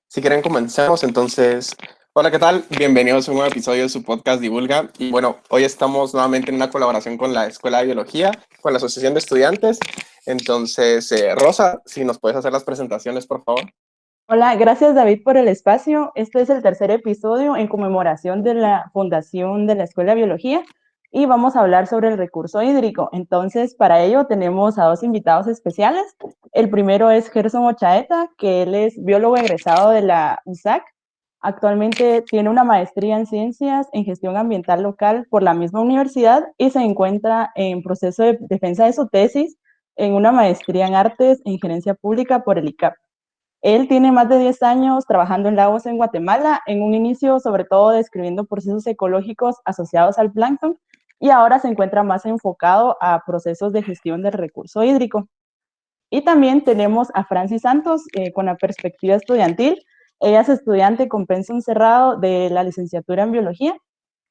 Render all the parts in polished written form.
Si quieren, comencemos. Entonces, hola, ¿qué tal? Bienvenidos a un nuevo episodio de su podcast Divulga. Y bueno, hoy estamos nuevamente en una colaboración con la Escuela de Biología, con la Asociación de Estudiantes. Entonces, Rosa, si nos puedes hacer las presentaciones, por favor. Hola, gracias David por el espacio. Este es el tercer episodio en conmemoración de la fundación de la Escuela de Biología y vamos a hablar sobre el recurso hídrico. Entonces, para ello tenemos a dos invitados especiales. El primero es Gerson Ochaeta, que él es biólogo egresado de la USAC. Actualmente tiene una maestría en ciencias en gestión ambiental local por la misma universidad y se encuentra en proceso de defensa de su tesis en una maestría en artes en gerencia pública por el ICAP. Él tiene más de 10 años trabajando en lagos en Guatemala, en un inicio sobre todo describiendo procesos ecológicos asociados al plancton, y ahora se encuentra más enfocado a procesos de gestión del recurso hídrico. Y también tenemos a Francis Santos con la perspectiva estudiantil. Ella es estudiante con pensum cerrado de la licenciatura en biología,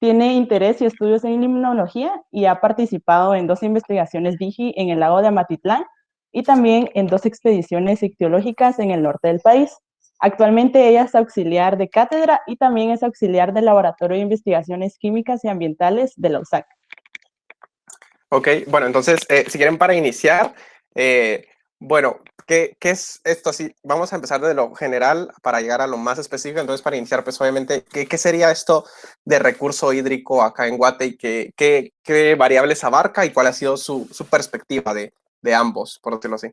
tiene interés y estudios en limnología y ha participado en 2 investigaciones DIGI en el lago de Amatitlán y también en 2 expediciones ictiológicas en el norte del país. Actualmente ella es auxiliar de cátedra y también es auxiliar del Laboratorio de Investigaciones Químicas y Ambientales de la USAC. Ok, bueno, entonces, si quieren para iniciar, bueno, ¿qué es esto? Así, vamos a empezar de lo general para llegar a lo más específico. Entonces, para iniciar, pues obviamente, ¿qué sería esto de recurso hídrico acá en Guate y qué variables abarca y cuál ha sido su perspectiva de ambos, por decirlo así?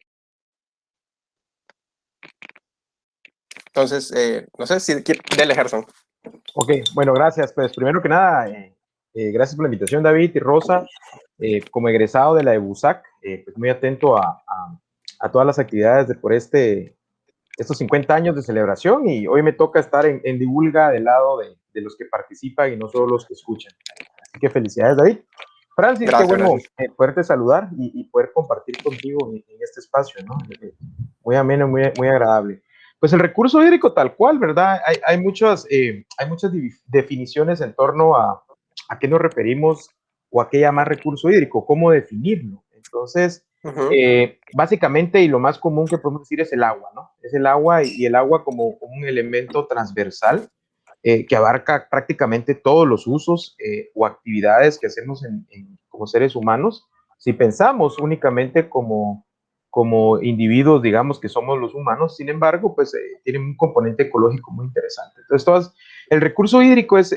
Entonces, no sé si dele, Gerson. Ok, bueno, gracias. Pues primero que nada, gracias por la invitación, David y Rosa. Como egresado de la EBUSAC, pues muy atento a todas las actividades de por estos 50 años de celebración, y hoy me toca estar en Divulga del lado de los que participan y no solo los que escuchan. Así que felicidades, David. Francis, Gracias, qué bueno gracias. poderte saludar y poder compartir contigo en este espacio, ¿no? Muy ameno, muy agradable. Pues el recurso hídrico tal cual, ¿verdad? Hay muchas definiciones en torno a qué nos referimos o a qué llamar recurso hídrico, cómo definirlo. Entonces, básicamente, y lo más común que podemos decir es el agua, ¿no? Es el agua y el agua como un elemento transversal que abarca prácticamente todos los usos o actividades que hacemos como seres humanos. Si pensamos únicamente como individuos, digamos que somos los humanos, sin embargo, pues tiene un componente ecológico muy interesante. Entonces, el recurso hídrico es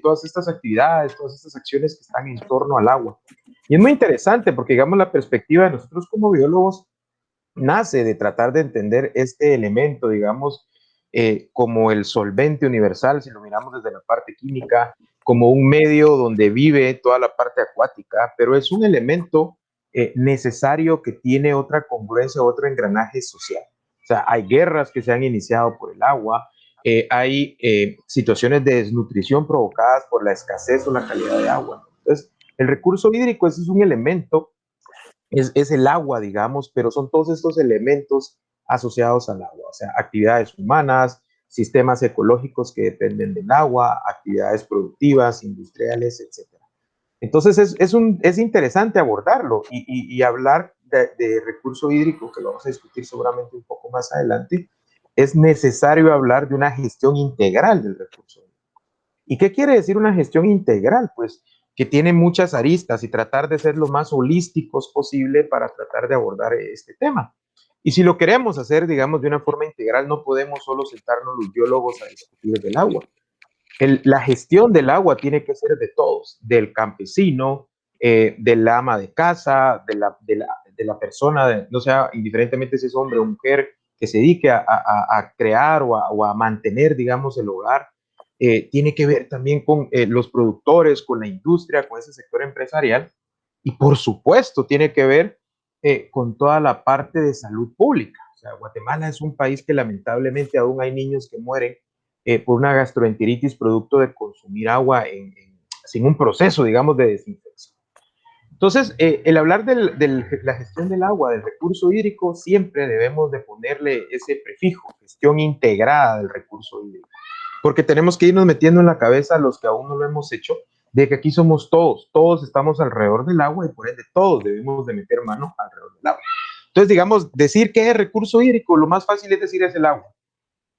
todas estas actividades, todas estas acciones que están en torno al agua. Y es muy interesante porque, digamos, la perspectiva de nosotros como biólogos nace de tratar de entender este elemento, digamos, como el solvente universal, si lo miramos desde la parte química, como un medio donde vive toda la parte acuática, pero es un elemento necesario que tiene otra congruencia, otro engranaje social. O sea, hay guerras que se han iniciado por el agua, hay situaciones de desnutrición provocadas por la escasez o la calidad de agua. Entonces, el recurso hídrico es un elemento, es el agua, digamos, pero son todos estos elementos asociados al agua, o sea, actividades humanas, sistemas ecológicos que dependen del agua, actividades productivas, industriales, etc. Entonces es interesante abordarlo y hablar de recurso hídrico, que lo vamos a discutir seguramente un poco más adelante. Es necesario hablar de una gestión integral del recurso hídrico. ¿Y qué quiere decir una gestión integral? Pues que tiene muchas aristas y tratar de ser lo más holísticos posible para tratar de abordar este tema. Y si lo queremos hacer, digamos, de una forma integral, no podemos solo sentarnos los biólogos a discutir del agua. La gestión del agua tiene que ser de todos, del campesino, del ama de casa, de la persona, no sea, indiferentemente si es hombre o mujer, que se dedique a crear o a mantener, digamos, el hogar. Tiene que ver también con los productores, con la industria, con ese sector empresarial, y por supuesto tiene que ver con toda la parte de salud pública. O sea, Guatemala es un país que lamentablemente aún hay niños que mueren por una gastroenteritis producto de consumir agua sin un proceso, digamos, de desinfección. Entonces, el hablar de la gestión del agua, del recurso hídrico, siempre debemos de ponerle ese prefijo, gestión integrada del recurso hídrico, porque tenemos que irnos metiendo en la cabeza a los que aún no lo hemos hecho, de que aquí somos todos estamos alrededor del agua y por ende todos debemos de meter mano alrededor del agua. Entonces, digamos, decir qué es recurso hídrico, lo más fácil es decir es el agua.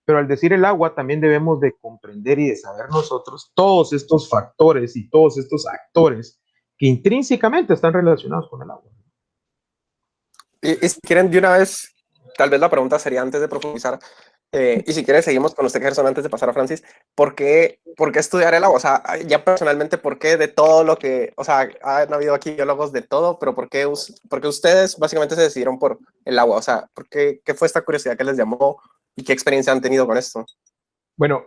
Pero al decir el agua, también debemos de comprender y de saber nosotros todos estos factores y todos estos actores que intrínsecamente están relacionados con el agua. Y si quieren, de una vez, tal vez la pregunta sería antes de profundizar, y si quiere, seguimos con usted, Gerson, antes de pasar a Francis. Por qué estudiar el agua? O sea, ya personalmente, ¿por qué de todo lo que, o sea, han habido aquí biólogos de todo, pero por qué ustedes básicamente se decidieron por el agua? O sea, qué fue esta curiosidad que les llamó y qué experiencia han tenido con esto? Bueno,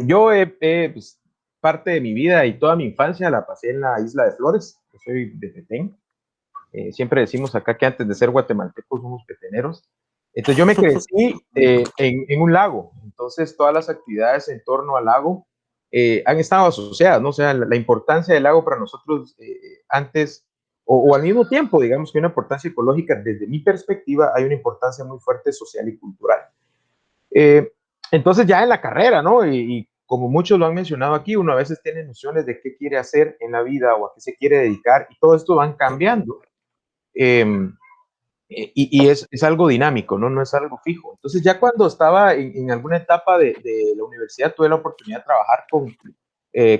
yo pues, parte de mi vida y toda mi infancia la pasé en la isla de Flores. Yo soy de Petén. Siempre decimos acá que antes de ser guatemaltecos somos peteneros. Entonces yo me crecí en un lago, entonces todas las actividades en torno al lago han estado asociadas, ¿no? O sea, la importancia del lago para nosotros antes o al mismo tiempo, digamos que una importancia ecológica, desde mi perspectiva, hay una importancia muy fuerte social y cultural. Eh, entonces ya en la carrera, ¿no? Y como muchos lo han mencionado aquí, uno a veces tiene nociones de qué quiere hacer en la vida o a qué se quiere dedicar y todo esto van cambiando. Eh, y es algo dinámico, ¿no? No es algo fijo. Entonces ya cuando estaba en alguna etapa de la universidad tuve la oportunidad de trabajar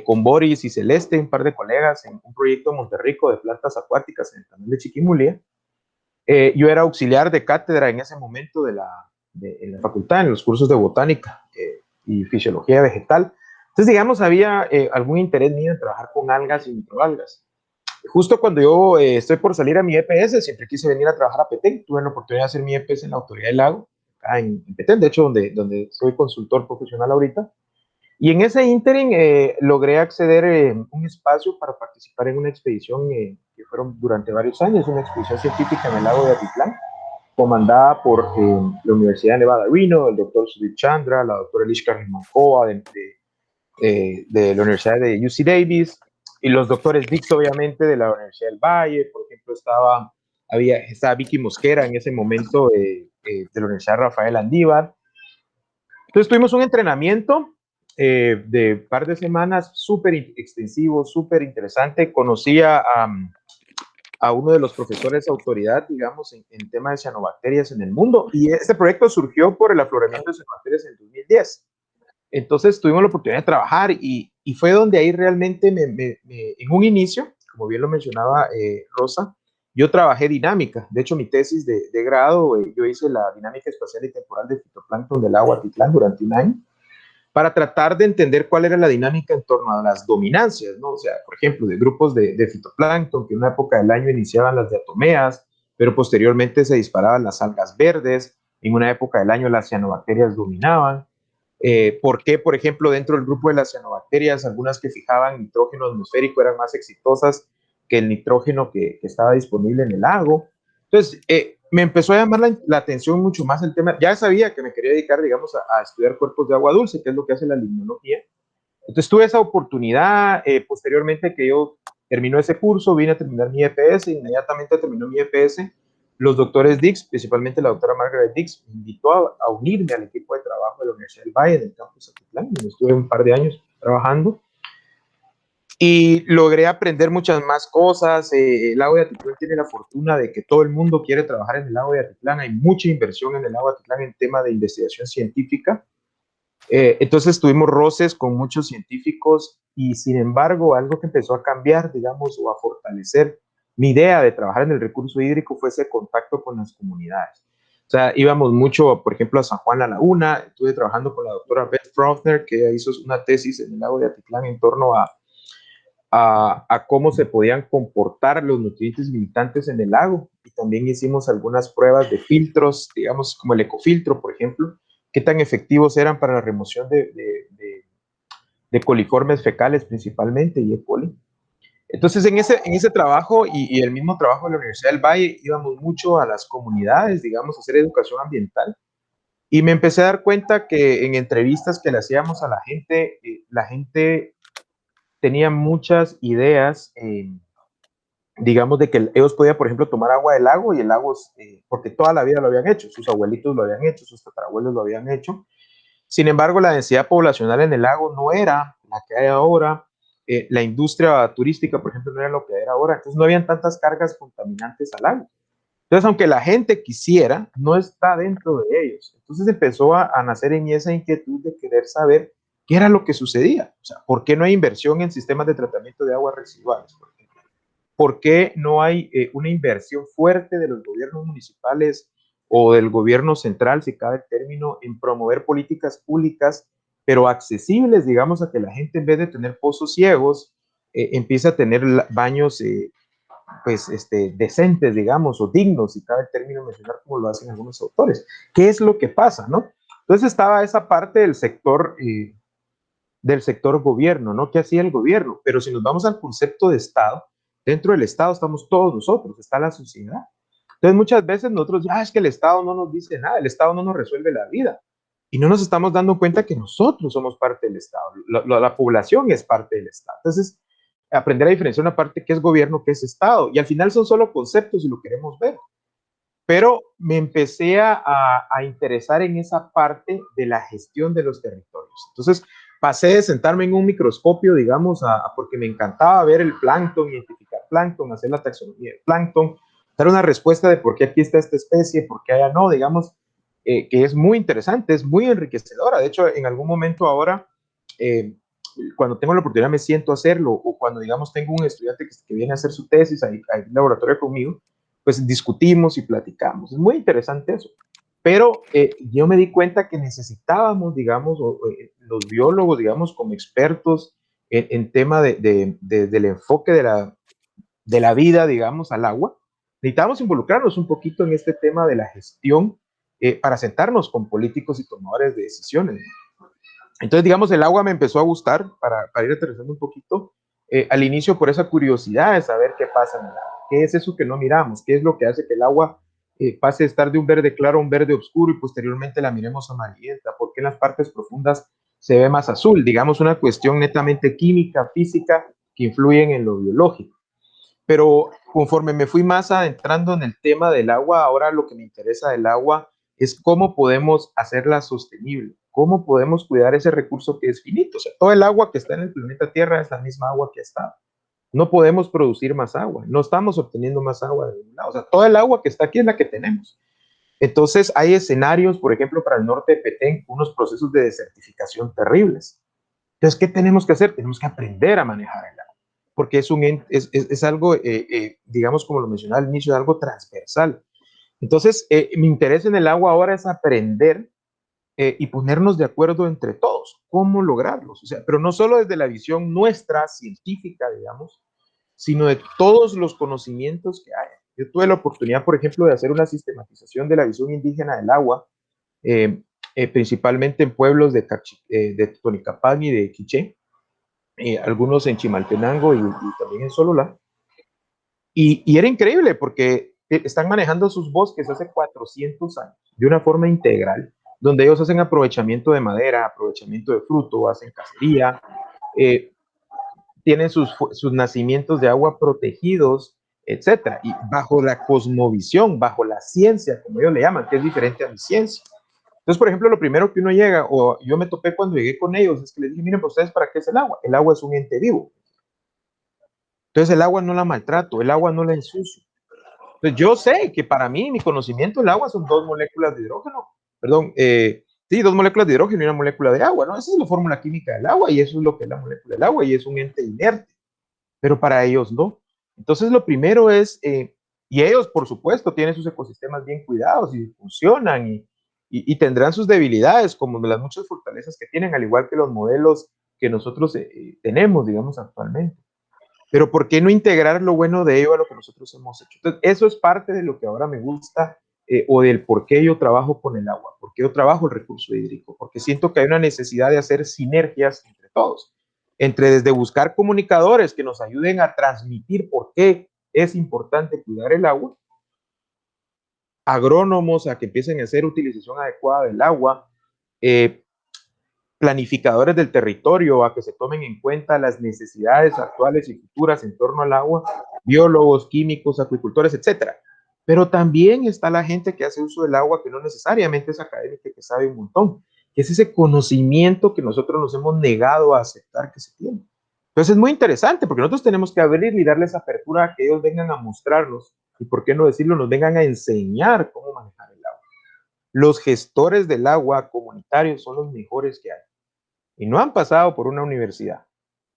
con Boris y Celeste, un par de colegas, en un proyecto en Monterrico de plantas acuáticas en el canal de Chiquimulía. Yo era auxiliar de cátedra en ese momento en la facultad, en los cursos de botánica y fisiología vegetal. Entonces, digamos, había algún interés mío en trabajar con algas y microalgas. Justo cuando yo estoy por salir a mi EPS, siempre quise venir a trabajar a Petén. Tuve la oportunidad de hacer mi EPS en la Autoridad del Lago, acá en Petén, de hecho, donde soy consultor profesional ahorita. Y en ese ínterin logré acceder a un espacio para participar en una expedición que fueron durante varios años, una expedición científica en el lago de Atitlán, comandada por la Universidad de Nevada, Reno, el doctor Sudip Chandra, la doctora Elish Mancoa de la Universidad de UC Davis, y los doctores Dix, obviamente, de la Universidad del Valle. Por ejemplo, estaba Vicky Mosquera en ese momento de la Universidad Rafael Andívar. Entonces tuvimos un entrenamiento de un par de semanas súper extensivo, súper interesante. Conocí a uno de los profesores de autoridad, digamos, en tema de cianobacterias en el mundo. Y este proyecto surgió por el afloramiento de cianobacterias en el 2010. Entonces tuvimos la oportunidad de trabajar y fue donde ahí realmente en un inicio, como bien lo mencionaba Rosa, yo trabajé dinámica. De hecho, mi tesis de grado, yo hice la dinámica espacial y temporal de fitoplancton del agua Atitlán durante un año para tratar de entender cuál era la dinámica en torno a las dominancias, ¿no? O sea, por ejemplo, de grupos de fitoplancton que en una época del año iniciaban las diatomeas, pero posteriormente se disparaban las algas verdes, en una época del año las cianobacterias dominaban. ¿Por qué, por ejemplo, dentro del grupo de las cianobacterias, algunas que fijaban nitrógeno atmosférico eran más exitosas que el nitrógeno que estaba disponible en el lago? Entonces, me empezó a llamar la atención mucho más el tema. Ya sabía que me quería dedicar, digamos, a estudiar cuerpos de agua dulce, que es lo que hace la limnología. Entonces, tuve esa oportunidad. Posteriormente que yo terminó ese curso, vine a terminar mi EPS. Inmediatamente terminó mi EPS. Los doctores Dix, principalmente la doctora Margaret Dix, me invitó a unirme al equipo de trabajo de la Universidad del Valle, del campus Atitlán, donde estuve un par de años trabajando. Y logré aprender muchas más cosas. El lago de Atitlán tiene la fortuna de que todo el mundo quiere trabajar en el lago de Atitlán. Hay mucha inversión en el lago de Atitlán en tema de investigación científica. Entonces tuvimos roces con muchos científicos y sin embargo algo que empezó a cambiar, digamos, o a fortalecer mi idea de trabajar en el recurso hídrico fue ese contacto con las comunidades. O sea, íbamos mucho, por ejemplo, a San Juan a la Una. Estuve trabajando con la doctora Beth Frauthner, que hizo una tesis en el lago de Atitlán en torno a cómo se podían comportar los nutrientes limitantes en el lago. Y también hicimos algunas pruebas de filtros, digamos, como el ecofiltro, por ejemplo, qué tan efectivos eran para la remoción de coliformes fecales principalmente y E. coli. Entonces, en ese trabajo y el mismo trabajo de la Universidad del Valle, íbamos mucho a las comunidades, digamos, a hacer educación ambiental. Y me empecé a dar cuenta que en entrevistas que le hacíamos a la gente tenía muchas ideas, digamos, de que ellos podían, por ejemplo, tomar agua del lago y el lago, porque toda la vida lo habían hecho, sus abuelitos lo habían hecho, sus tatarabuelos lo habían hecho. Sin embargo, la densidad poblacional en el lago no era la que hay ahora. La industria turística, por ejemplo, no era lo que era ahora. Entonces, no habían tantas cargas contaminantes al lago. Entonces, aunque la gente quisiera, no está dentro de ellos. Entonces empezó a nacer en mí esa inquietud de querer saber qué era lo que sucedía. O sea, ¿por qué no hay inversión en sistemas de tratamiento de aguas residuales? ¿Por qué no hay una inversión fuerte de los gobiernos municipales o del gobierno central, si cabe el término, en promover políticas públicas, pero accesibles, digamos, a que la gente en vez de tener pozos ciegos, empiece a tener baños pues, decentes, digamos, o dignos, si cabe el término mencionar como lo hacen algunos autores? ¿Qué es lo que pasa, no? Entonces estaba esa parte del sector gobierno, ¿no? ¿Qué hacía el gobierno? Pero si nos vamos al concepto de Estado, dentro del Estado estamos todos nosotros, está la sociedad. Entonces muchas veces nosotros, es que el Estado no nos dice nada, el Estado no nos resuelve la vida. Y no nos estamos dando cuenta que nosotros somos parte del Estado, la población es parte del Estado. Entonces, aprender a diferenciar una parte que es gobierno, que es Estado. Y al final son solo conceptos si lo queremos ver. Pero me empecé a interesar en esa parte de la gestión de los territorios. Entonces, pasé de sentarme en un microscopio, digamos, porque me encantaba ver el plancton, identificar plancton, hacer la taxonomía del plancton, dar una respuesta de por qué aquí está esta especie, por qué allá no, digamos, que es muy interesante, es muy enriquecedora. De hecho, en algún momento ahora, cuando tengo la oportunidad me siento a hacerlo, o cuando, digamos, tengo un estudiante que viene a hacer su tesis ahí en el laboratorio conmigo, pues discutimos y platicamos. Es muy interesante eso. Pero yo me di cuenta que necesitábamos, digamos, los biólogos, digamos, como expertos en tema del enfoque de la vida, digamos, al agua, necesitábamos involucrarnos un poquito en este tema de la gestión para sentarnos con políticos y tomadores de decisiones. Entonces, digamos, el agua me empezó a gustar para ir aterrizando un poquito. Al inicio por esa curiosidad de saber qué pasa en el agua. ¿Qué es eso que no miramos? ¿Qué es lo que hace que el agua pase de estar de un verde claro a un verde oscuro y posteriormente la miremos amarillenta? ¿Por qué en las partes profundas se ve más azul? Digamos, una cuestión netamente química, física, que influyen en lo biológico. Pero conforme me fui más adentrando en el tema del agua, ahora lo que me interesa del agua es cómo podemos hacerla sostenible, cómo podemos cuidar ese recurso que es finito. O sea, todo el agua que está en el planeta Tierra es la misma agua que está. No podemos producir más agua, no estamos obteniendo más agua de ningún lado. O sea, toda el agua que está aquí es la que tenemos. Entonces, hay escenarios, por ejemplo, para el norte de Petén, unos procesos de desertificación terribles. Entonces, ¿qué tenemos que hacer? Tenemos que aprender a manejar el agua, porque es algo, digamos, como lo mencionaba al inicio, algo transversal. Entonces, mi interés en el agua ahora es aprender y ponernos de acuerdo entre todos, cómo lograrlos. O sea, pero no solo desde la visión nuestra, científica, digamos, sino de todos los conocimientos que hay. Yo tuve la oportunidad, por ejemplo, de hacer una sistematización de la visión indígena del agua, principalmente en pueblos de Tonicapán y de Quiché, algunos en Chimaltenango y también en Sololá. Y era increíble porque están manejando sus bosques hace 400 años de una forma integral, donde ellos hacen aprovechamiento de madera, aprovechamiento de fruto, hacen cacería, tienen sus nacimientos de agua protegidos, etcétera, y bajo la cosmovisión, bajo la ciencia, como ellos le llaman, que es diferente a mi ciencia. Entonces, por ejemplo, lo primero que uno llega, o yo me topé cuando llegué con ellos, es que les dije, miren, pues, ¿ustedes para qué es el agua? El agua es un ente vivo. Entonces, el agua no la maltrato, el agua no la ensucio. Entonces, yo sé que para mí, mi conocimiento, el agua son dos moléculas de hidrógeno, perdón, sí, dos moléculas de hidrógeno y una molécula de agua, ¿no? Esa es la fórmula química del agua y eso es lo que es la molécula del agua y es un ente inerte, pero para ellos no. Entonces, lo primero es, y ellos, por supuesto, tienen sus ecosistemas bien cuidados y funcionan y tendrán sus debilidades, como las muchas fortalezas que tienen, al igual que los modelos que nosotros tenemos, digamos, actualmente. Pero ¿por qué no integrar lo bueno de ello a lo que nosotros hemos hecho? Entonces, eso es parte de lo que ahora me gusta o del por qué yo trabajo con el agua, por qué yo trabajo el recurso hídrico, porque siento que hay una necesidad de hacer sinergias entre todos, entre desde buscar comunicadores que nos ayuden a transmitir por qué es importante cuidar el agua, agrónomos a que empiecen a hacer utilización adecuada del agua, planificadores del territorio a que se tomen en cuenta las necesidades actuales y futuras en torno al agua, biólogos, químicos, acuicultores, etcétera. Pero también está la gente que hace uso del agua que no necesariamente es académica, que sabe un montón, que es ese conocimiento que nosotros nos hemos negado a aceptar que se tiene. Entonces es muy interesante porque nosotros tenemos que abrir y darles apertura a que ellos vengan a mostrarnos y por qué no decirlo, nos vengan a enseñar cómo manejar el agua. Los gestores del agua comunitarios son los mejores que hay. Y no han pasado por una universidad,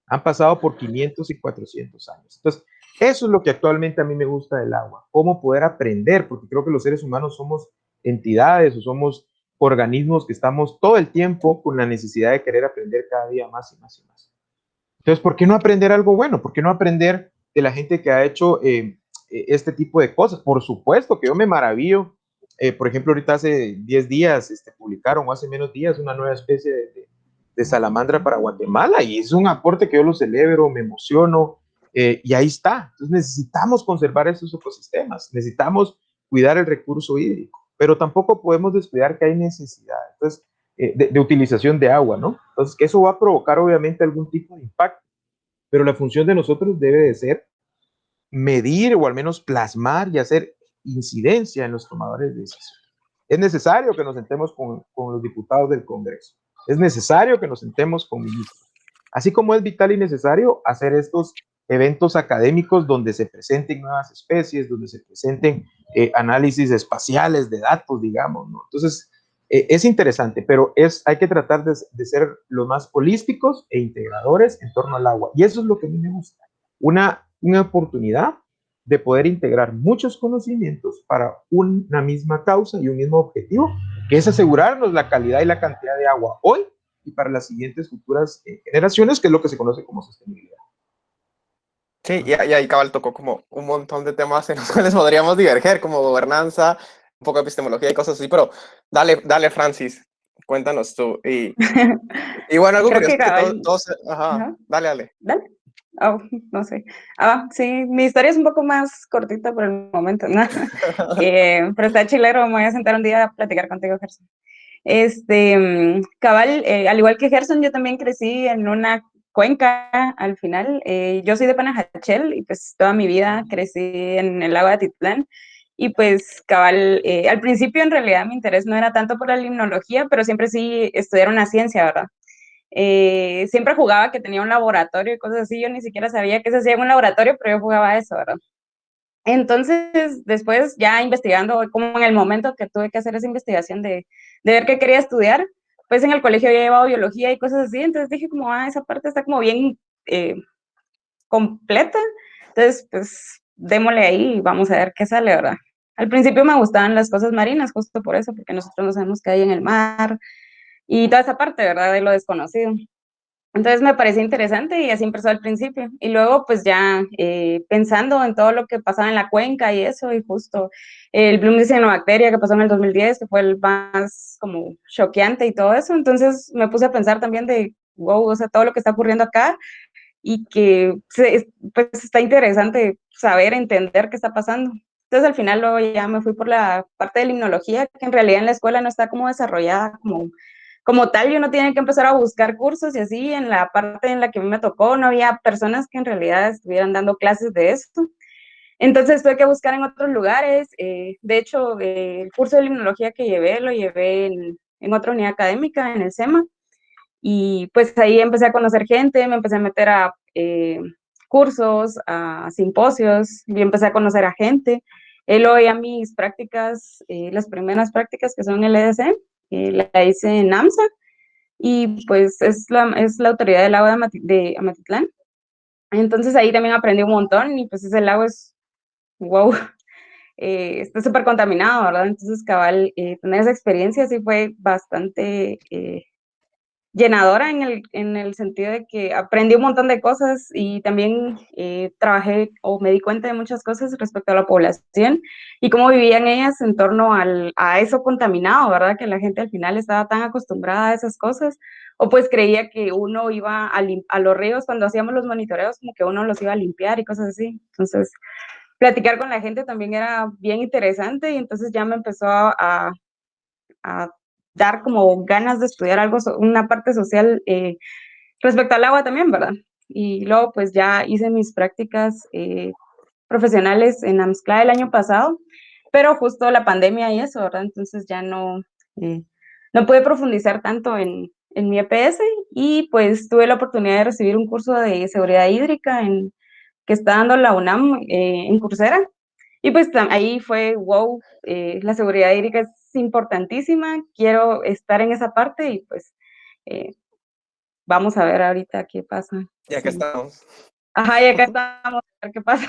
han pasado por 500 y 400 años. Entonces, eso es lo que actualmente a mí me gusta del agua, cómo poder aprender, porque creo que los seres humanos somos entidades o somos organismos que estamos todo el tiempo con la necesidad de querer aprender cada día más y más y más. Entonces, ¿por qué no aprender algo bueno? ¿Por qué no aprender de la gente que ha hecho este tipo de cosas? Por supuesto que yo me maravillo. Por ejemplo, ahorita hace 10 días publicaron, o hace menos días, una nueva especie de salamandra para Guatemala, y es un aporte que yo lo celebro, me emociono, y ahí está. Entonces necesitamos conservar esos ecosistemas, necesitamos cuidar el recurso hídrico, pero tampoco podemos descuidar que hay necesidad. Entonces, de utilización de agua, ¿no? Entonces, que eso va a provocar obviamente algún tipo de impacto, pero la función de nosotros debe de ser medir o al menos plasmar y hacer incidencia en los tomadores de decisiones. Es necesario que nos sentemos con los diputados del Congreso, es necesario que nos sentemos con ministros, así como es vital y necesario hacer estos eventos académicos donde se presenten nuevas especies, donde se presenten análisis espaciales de datos, digamos, ¿no? Entonces, es interesante, pero hay que tratar de ser los más holísticos e integradores en torno al agua. Y eso es lo que a mí me gusta. Una oportunidad de poder integrar muchos conocimientos para una misma causa y un mismo objetivo, que es asegurarnos la calidad y la cantidad de agua hoy y para las siguientes futuras generaciones, que es lo que se conoce como sostenibilidad. Sí, y ahí Cabal tocó como un montón de temas en los cuales podríamos diverger, como gobernanza, un poco de epistemología y cosas así, pero dale Francis, cuéntanos tú. Y bueno, algo Creo curioso que es que cabal, todos, ajá, ajá, dale. dale. Oh, no sé. Sí, mi historia es un poco más cortita por el momento, ¿no? Pero está chilero, me voy a sentar un día a platicar contigo, Gerson. Cabal, al igual que Gerson, yo también crecí en una cuenca al final. Yo soy de Panajachel y pues toda mi vida crecí en el lago de Atitlán. Y pues cabal, al principio en realidad mi interés no era tanto por la limnología, pero siempre sí estudiar una ciencia, ¿verdad? Siempre jugaba que tenía un laboratorio y cosas así, yo ni siquiera sabía qué se hacía en un laboratorio, pero yo jugaba a eso, ¿verdad? Entonces, después ya investigando, como en el momento que tuve que hacer esa investigación de ver qué quería estudiar, pues en el colegio había llevado biología y cosas así, entonces dije como, esa parte está como bien completa, entonces pues démosle ahí y vamos a ver qué sale, ¿verdad? Al principio me gustaban las cosas marinas, justo por eso, porque nosotros no sabemos qué hay en el mar y toda esa parte, ¿verdad? De lo desconocido. Entonces me pareció interesante y así empezó al principio. Y luego pues ya pensando en todo lo que pasaba en la cuenca y eso, y justo el Bloom de cianobacteria que pasó en el 2010, que fue el más como choqueante y todo eso, entonces me puse a pensar también de, wow, o sea, todo lo que está ocurriendo acá y que pues está interesante saber, entender qué está pasando. Entonces al final luego ya me fui por la parte de limnología, que en realidad en la escuela no está como desarrollada como tal, y uno tiene que empezar a buscar cursos y así, en la parte en la que a mí me tocó, no había personas que en realidad estuvieran dando clases de esto. Entonces tuve que buscar en otros lugares. De hecho, el curso de limnología que llevé, lo llevé en otra unidad académica, en el SEMA, y pues ahí empecé a conocer gente, me empecé a meter a cursos, a simposios, y empecé a conocer a gente. Luego ya mis prácticas, las primeras prácticas que son el EDC, la hice en AMSA, y pues es la autoridad del agua de Amatitlán. Entonces ahí también aprendí un montón y pues ese lago es, wow, está súper contaminado, ¿verdad? Entonces cabal, tener esa experiencia sí fue bastante llenadora en el sentido de que aprendí un montón de cosas y también trabajé o me di cuenta de muchas cosas respecto a la población y cómo vivían ellas en torno a eso contaminado, ¿verdad? Que la gente al final estaba tan acostumbrada a esas cosas, o pues creía que uno iba a los ríos cuando hacíamos los monitoreos, como que uno los iba a limpiar y cosas así. Entonces, platicar con la gente también era bien interesante y entonces ya me empezó a dar como ganas de estudiar algo, una parte social respecto al agua también, ¿verdad? Y luego pues ya hice mis prácticas profesionales en AMSCLA el año pasado, pero justo la pandemia y eso, ¿verdad? Entonces ya no pude profundizar tanto en mi EPS y pues tuve la oportunidad de recibir un curso de seguridad hídrica que está dando la UNAM en Coursera. Y pues ahí fue, wow, la seguridad hídrica es importantísima, quiero estar en esa parte y pues vamos a ver ahorita qué pasa. Ya que Sí. estamos. Ajá, y acá estamos, a ver qué pasa.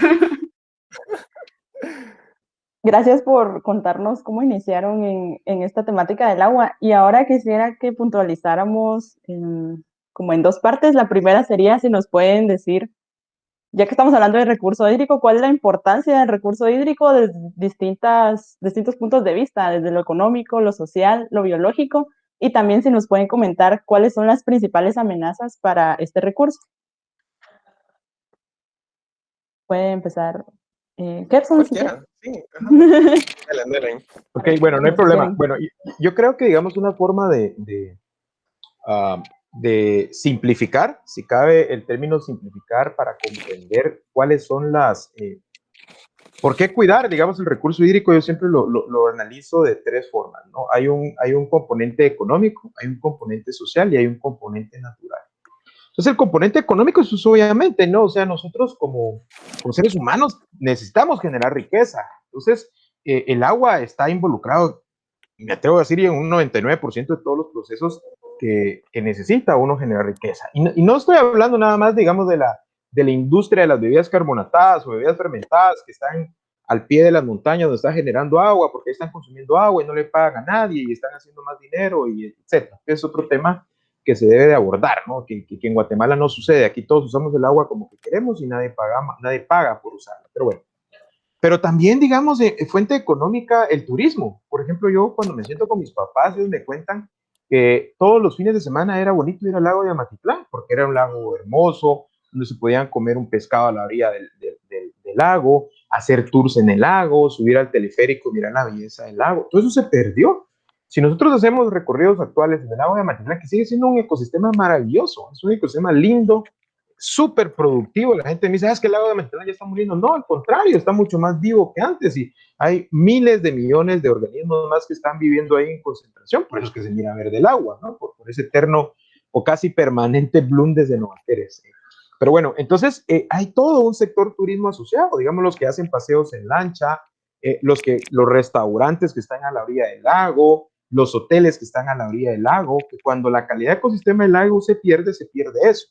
Gracias por contarnos cómo iniciaron en esta temática del agua. Y ahora quisiera que puntualizáramos como en dos partes. La primera sería si nos pueden decir, ya que estamos hablando de recurso hídrico, ¿cuál es la importancia del recurso hídrico desde distintos puntos de vista, desde lo económico, lo social, lo biológico? Y también si nos pueden comentar cuáles son las principales amenazas para este recurso. Puede empezar Gerson, si quiere. Cualquiera, sí. Ajá. Dale, dale. Ok, bueno, no hay Como problema. quieren. Bueno, yo creo que, digamos, una forma de simplificar, si cabe el término simplificar, para comprender cuáles son ¿por qué cuidar, digamos, el recurso hídrico? Yo siempre lo analizo de tres formas, ¿no? Hay un componente económico, hay un componente social y hay un componente natural. Entonces, el componente económico es obviamente, ¿no? O sea, nosotros como seres humanos necesitamos generar riqueza. Entonces, el agua está involucrado, me atrevo a decir, en un 99% de todos los procesos que necesita uno generar riqueza. Y no estoy hablando nada más, digamos, de la industria de las bebidas carbonatadas o bebidas fermentadas que están al pie de las montañas donde están generando agua porque están consumiendo agua y no le pagan a nadie y están haciendo más dinero, y etcétera. Es otro tema que se debe de abordar, ¿no? Que en Guatemala no sucede. Aquí todos usamos el agua como que queremos y nadie paga por usarla. Pero bueno. Pero también, digamos, fuente económica, el turismo. Por ejemplo, yo cuando me siento con mis papás, ellos me cuentan que todos los fines de semana era bonito ir al lago de Amatitlán, porque era un lago hermoso, donde se podían comer un pescado a la orilla del lago, hacer tours en el lago, subir al teleférico, mirar la belleza del lago. Todo eso se perdió. Si nosotros hacemos recorridos actuales en el lago de Amatitlán, que sigue siendo un ecosistema maravilloso, es un ecosistema lindo, súper productivo. La gente me dice, es que el lago de Amatitlán ya está muriendo. No, al contrario, está mucho más vivo que antes y hay miles de millones de organismos más que están viviendo ahí en concentración. Por eso es que se mira verde el agua, ¿no? Por ese eterno o casi permanente bloom desde Nueva Pérez. Pero bueno, entonces hay todo un sector turismo asociado, digamos, los que hacen paseos en lancha, los restaurantes que están a la orilla del lago, los hoteles que están a la orilla del lago, que cuando la calidad de ecosistema del lago se pierde eso.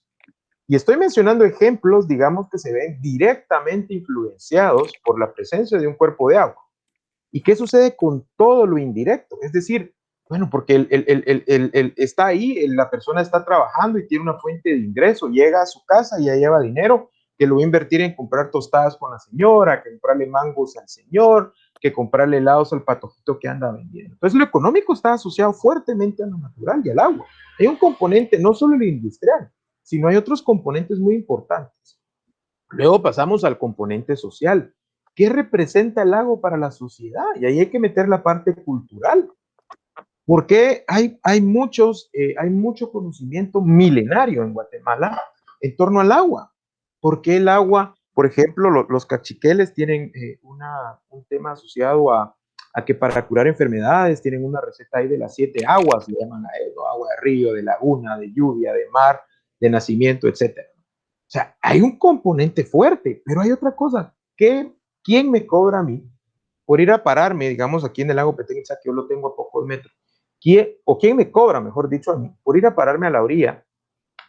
Y estoy mencionando ejemplos, digamos, que se ven directamente influenciados por la presencia de un cuerpo de agua. ¿Y qué sucede con todo lo indirecto? Es decir, bueno, porque está ahí, la persona está trabajando y tiene una fuente de ingreso, llega a su casa y ya lleva dinero que lo va a invertir en comprar tostadas con la señora, que comprarle mangos al señor, que comprarle helados al patojito que anda vendiendo. Entonces, lo económico está asociado fuertemente a lo natural y al agua. Hay un componente, no solo el industrial, sino hay otros componentes muy importantes. Luego pasamos al componente social. ¿Qué representa el lago para la sociedad? Y ahí hay que meter la parte cultural. Porque hay mucho conocimiento milenario en Guatemala en torno al agua. ¿Por qué el agua? Por ejemplo, los cachiqueles tienen un tema asociado a que para curar enfermedades tienen una receta ahí de las 7 aguas, le llaman a eso, agua de río, de laguna, de lluvia, de mar, de nacimiento, etcétera. O sea, hay un componente fuerte, pero hay otra cosa. ¿Quién me cobra a mí por ir a pararme, digamos, aquí en el lago Petenitza, que yo lo tengo a pocos metros? ¿Quién me cobra, mejor dicho, a mí, por ir a pararme a la orilla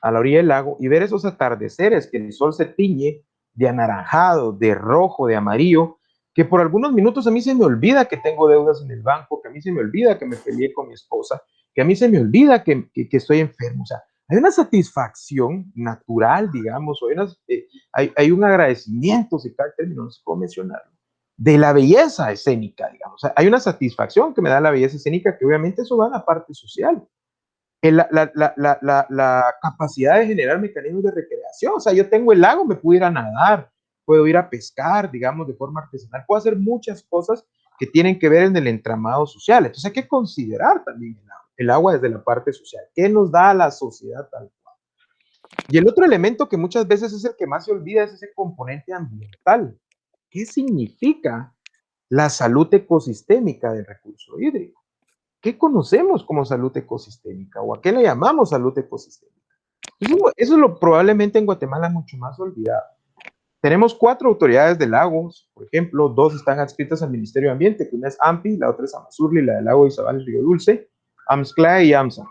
del lago y ver esos atardeceres que el sol se tiñe de anaranjado, de rojo, de amarillo, que por algunos minutos a mí se me olvida que tengo deudas en el banco, que a mí se me olvida que me peleé con mi esposa, que a mí se me olvida que estoy enfermo? O sea, hay una satisfacción natural, digamos, o hay un agradecimiento, si cabe el término, no sé cómo mencionarlo, de la belleza escénica, digamos. O sea, hay una satisfacción que me da la belleza escénica, que obviamente eso va a la parte social. La capacidad de generar mecanismos de recreación. O sea, yo tengo el lago, me puedo ir a nadar, puedo ir a pescar, digamos, de forma artesanal, puedo hacer muchas cosas que tienen que ver en el entramado social. Entonces hay que considerar también el agua desde la parte social. ¿Qué nos da a la sociedad tal cual? Y el otro elemento que muchas veces es el que más se olvida es ese componente ambiental. ¿Qué significa la salud ecosistémica del recurso hídrico? ¿Qué conocemos como salud ecosistémica o a qué le llamamos salud ecosistémica? Eso es probablemente en Guatemala mucho más olvidado. Tenemos 4 autoridades de lagos, por ejemplo, 2 están adscritas al Ministerio de Ambiente, que una es AMPI, la otra es Amazurli, la del lago Izabal y Río Dulce, AMSCLA y AMSA.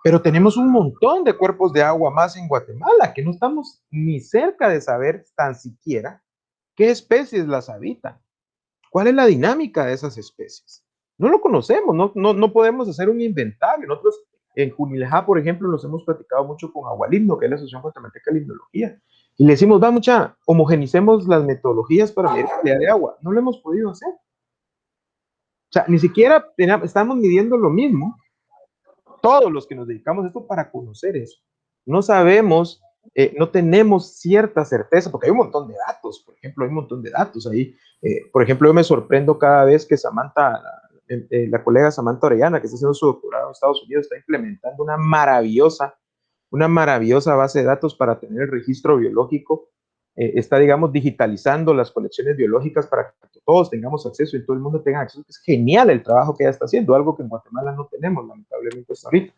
Pero tenemos un montón de cuerpos de agua más en Guatemala, que no estamos ni cerca de saber tan siquiera qué especies las habitan, cuál es la dinámica de esas especies. No lo conocemos, no podemos hacer un inventario. Nosotros en Junilejá, por ejemplo, nos hemos platicado mucho con Agualimno, que es la Asociación Guatemalteca de Limnología, y le decimos, va mucha, homogenicemos las metodologías para medir calidad de agua. No lo hemos podido hacer. O sea, ni siquiera estamos midiendo lo mismo, todos los que nos dedicamos a esto, para conocer eso. No sabemos, no tenemos cierta certeza, porque hay un montón de datos, por ejemplo, hay un montón de datos ahí. Por ejemplo, yo me sorprendo cada vez que Samantha, la colega Samantha Orellana, que está haciendo su doctorado en Estados Unidos, está implementando una maravillosa base de datos para tener el registro biológico. Está, digamos, digitalizando las colecciones biológicas para que todos tengamos acceso y todo el mundo tenga acceso. Es genial el trabajo que ella está haciendo, algo que en Guatemala no tenemos, lamentablemente, hasta ahorita.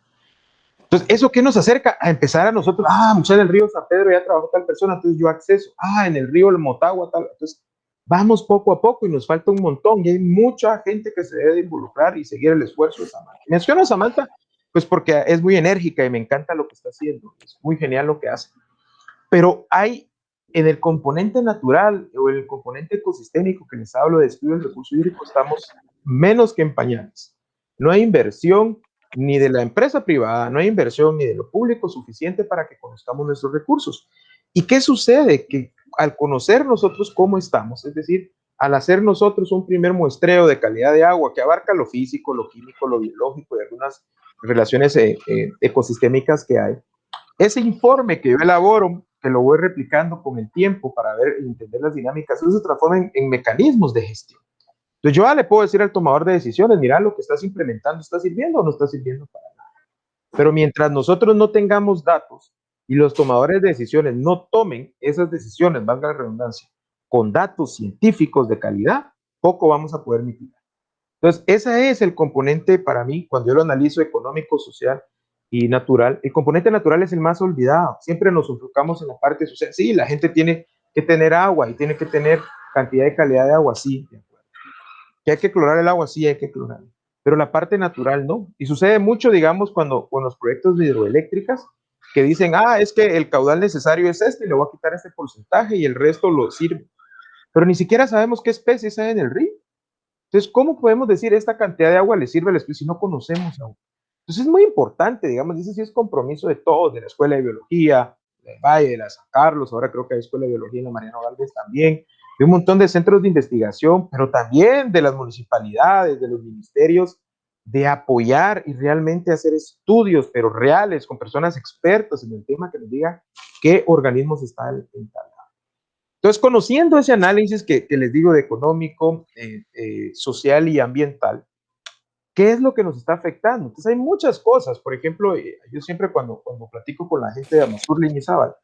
Entonces, ¿eso qué nos acerca? A empezar a nosotros, mucha en el río San Pedro ya trabajó tal persona, entonces yo acceso, en el río El Motagua, tal. Entonces, vamos poco a poco y nos falta un montón y hay mucha gente que se debe de involucrar y seguir el esfuerzo de Samantha. Menciono a Samantha, pues porque es muy enérgica y me encanta lo que está haciendo, es muy genial lo que hace. Pero hay en el componente natural o en el componente ecosistémico que les hablo de estudio del recurso hídrico, estamos menos que en pañales. No hay inversión ni de la empresa privada, no hay inversión ni de lo público suficiente para que conozcamos nuestros recursos. ¿Y qué sucede? Que al conocer nosotros cómo estamos, es decir, al hacer nosotros un primer muestreo de calidad de agua que abarca lo físico, lo químico, lo biológico y algunas relaciones ecosistémicas que hay, ese informe que yo elaboro, que lo voy replicando con el tiempo para ver y entender las dinámicas, eso se transforma en mecanismos de gestión. Entonces yo le puedo decir al tomador de decisiones, mira, lo que estás implementando, ¿está sirviendo o no está sirviendo para nada? Pero mientras nosotros no tengamos datos y los tomadores de decisiones no tomen esas decisiones, valga la redundancia, con datos científicos de calidad, poco vamos a poder mitigar. Entonces, ese es el componente para mí, cuando yo lo analizo económico, social y natural. El componente natural es el más olvidado. Siempre nos enfocamos en la parte social. Sí, la gente tiene que tener agua y tiene que tener cantidad y calidad de agua, sí, de acuerdo. Que hay que clorar el agua, sí, hay que clorar. Pero la parte natural no. Y sucede mucho, digamos, cuando con los proyectos de hidroeléctricas, que dicen, es que el caudal necesario es este y le voy a quitar este porcentaje y el resto lo sirve. Pero ni siquiera sabemos qué especies hay en el río. Entonces, ¿cómo podemos decir esta cantidad de agua le sirve a la especie si no conocemos agua? Entonces, es muy importante, digamos, ese sí es compromiso de todos, de la Escuela de Biología, del Valle, de la San Carlos, ahora creo que hay Escuela de Biología en la Mariano Gálvez también, de un montón de centros de investigación, pero también de las municipalidades, de los ministerios, de apoyar y realmente hacer estudios, pero reales, con personas expertas en el tema que nos digan qué organismos están en tal. Entonces, conociendo ese análisis que les digo de económico, social y ambiental, ¿qué es lo que nos está afectando? Entonces, hay muchas cosas. Por ejemplo, yo siempre cuando platico con la gente de Amazurli y Izabal,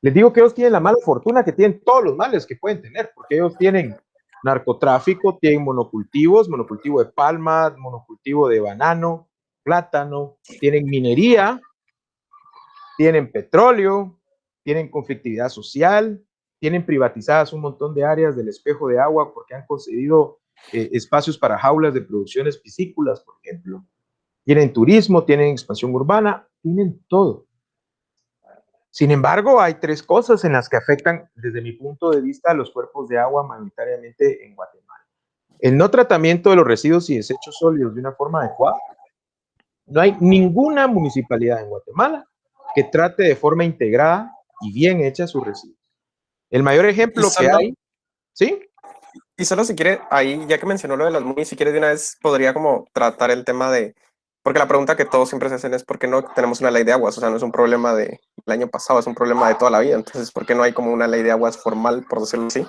les digo que ellos tienen la mala fortuna que tienen todos los males que pueden tener, porque ellos tienen narcotráfico, tienen monocultivos, monocultivo de palma, monocultivo de banano, plátano, tienen minería, tienen petróleo, tienen conflictividad social, tienen privatizadas un montón de áreas del espejo de agua porque han concedido espacios para jaulas de producciones piscícolas, por ejemplo. Tienen turismo, tienen expansión urbana, tienen todo. Sin embargo, hay 3 cosas en las que afectan, desde mi punto de vista, a los cuerpos de agua mayoritariamente en Guatemala. El no tratamiento de los residuos y desechos sólidos de una forma adecuada. No hay ninguna municipalidad en Guatemala que trate de forma integrada y bien hecha sus residuos. El mayor ejemplo que hay, ¿sí? Y solo si quiere, ahí, ya que mencionó lo de las MUNI, si quiere de una vez podría como tratar el tema de, porque la pregunta que todos siempre se hacen es ¿por qué no tenemos una ley de aguas? O sea, no es un problema del año pasado, es un problema de toda la vida. Entonces, ¿por qué no hay como una ley de aguas formal, por decirlo así?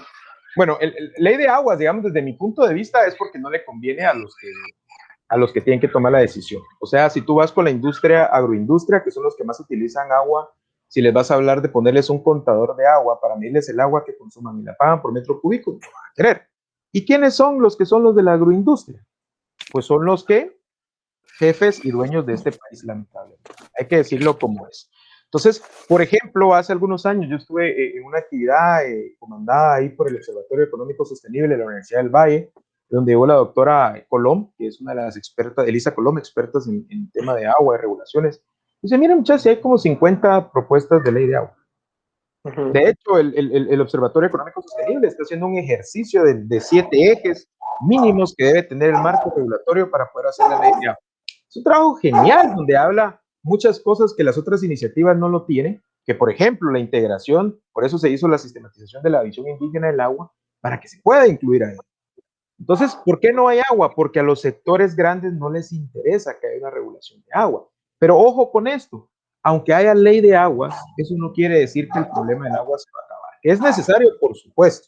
Bueno, ley de aguas, digamos, desde mi punto de vista, es porque no le conviene a los que tienen que tomar la decisión. O sea, si tú vas con la industria, agroindustria, que son los que más utilizan agua, si les vas a hablar de ponerles un contador de agua para medirles el agua que consuman y la pagan por metro cúbico, no van a querer. ¿Y quiénes son los que son los de la agroindustria? Pues son los que jefes y dueños de este país, lamentablemente. Hay que decirlo como es. Entonces, por ejemplo, hace algunos años yo estuve en una actividad comandada ahí por el Observatorio Económico Sostenible de la Universidad del Valle, donde llegó la doctora Colom, que es una de las expertas, Elisa Colom, expertas en tema de agua, de regulaciones. Dice, miren muchachos, hay como 50 propuestas de ley de agua. De hecho, el Observatorio Económico Sostenible está haciendo un ejercicio de 7 ejes mínimos que debe tener el marco regulatorio para poder hacer la ley de agua. Es un trabajo genial donde habla muchas cosas que las otras iniciativas no lo tienen, que por ejemplo la integración, por eso se hizo la sistematización de la visión indígena del agua, para que se pueda incluir ahí. Entonces, ¿por qué no hay agua? Porque a los sectores grandes no les interesa que haya una regulación de agua. Pero ojo con esto, aunque haya ley de aguas, eso no quiere decir que el problema del agua se va a acabar. Que es necesario, por supuesto,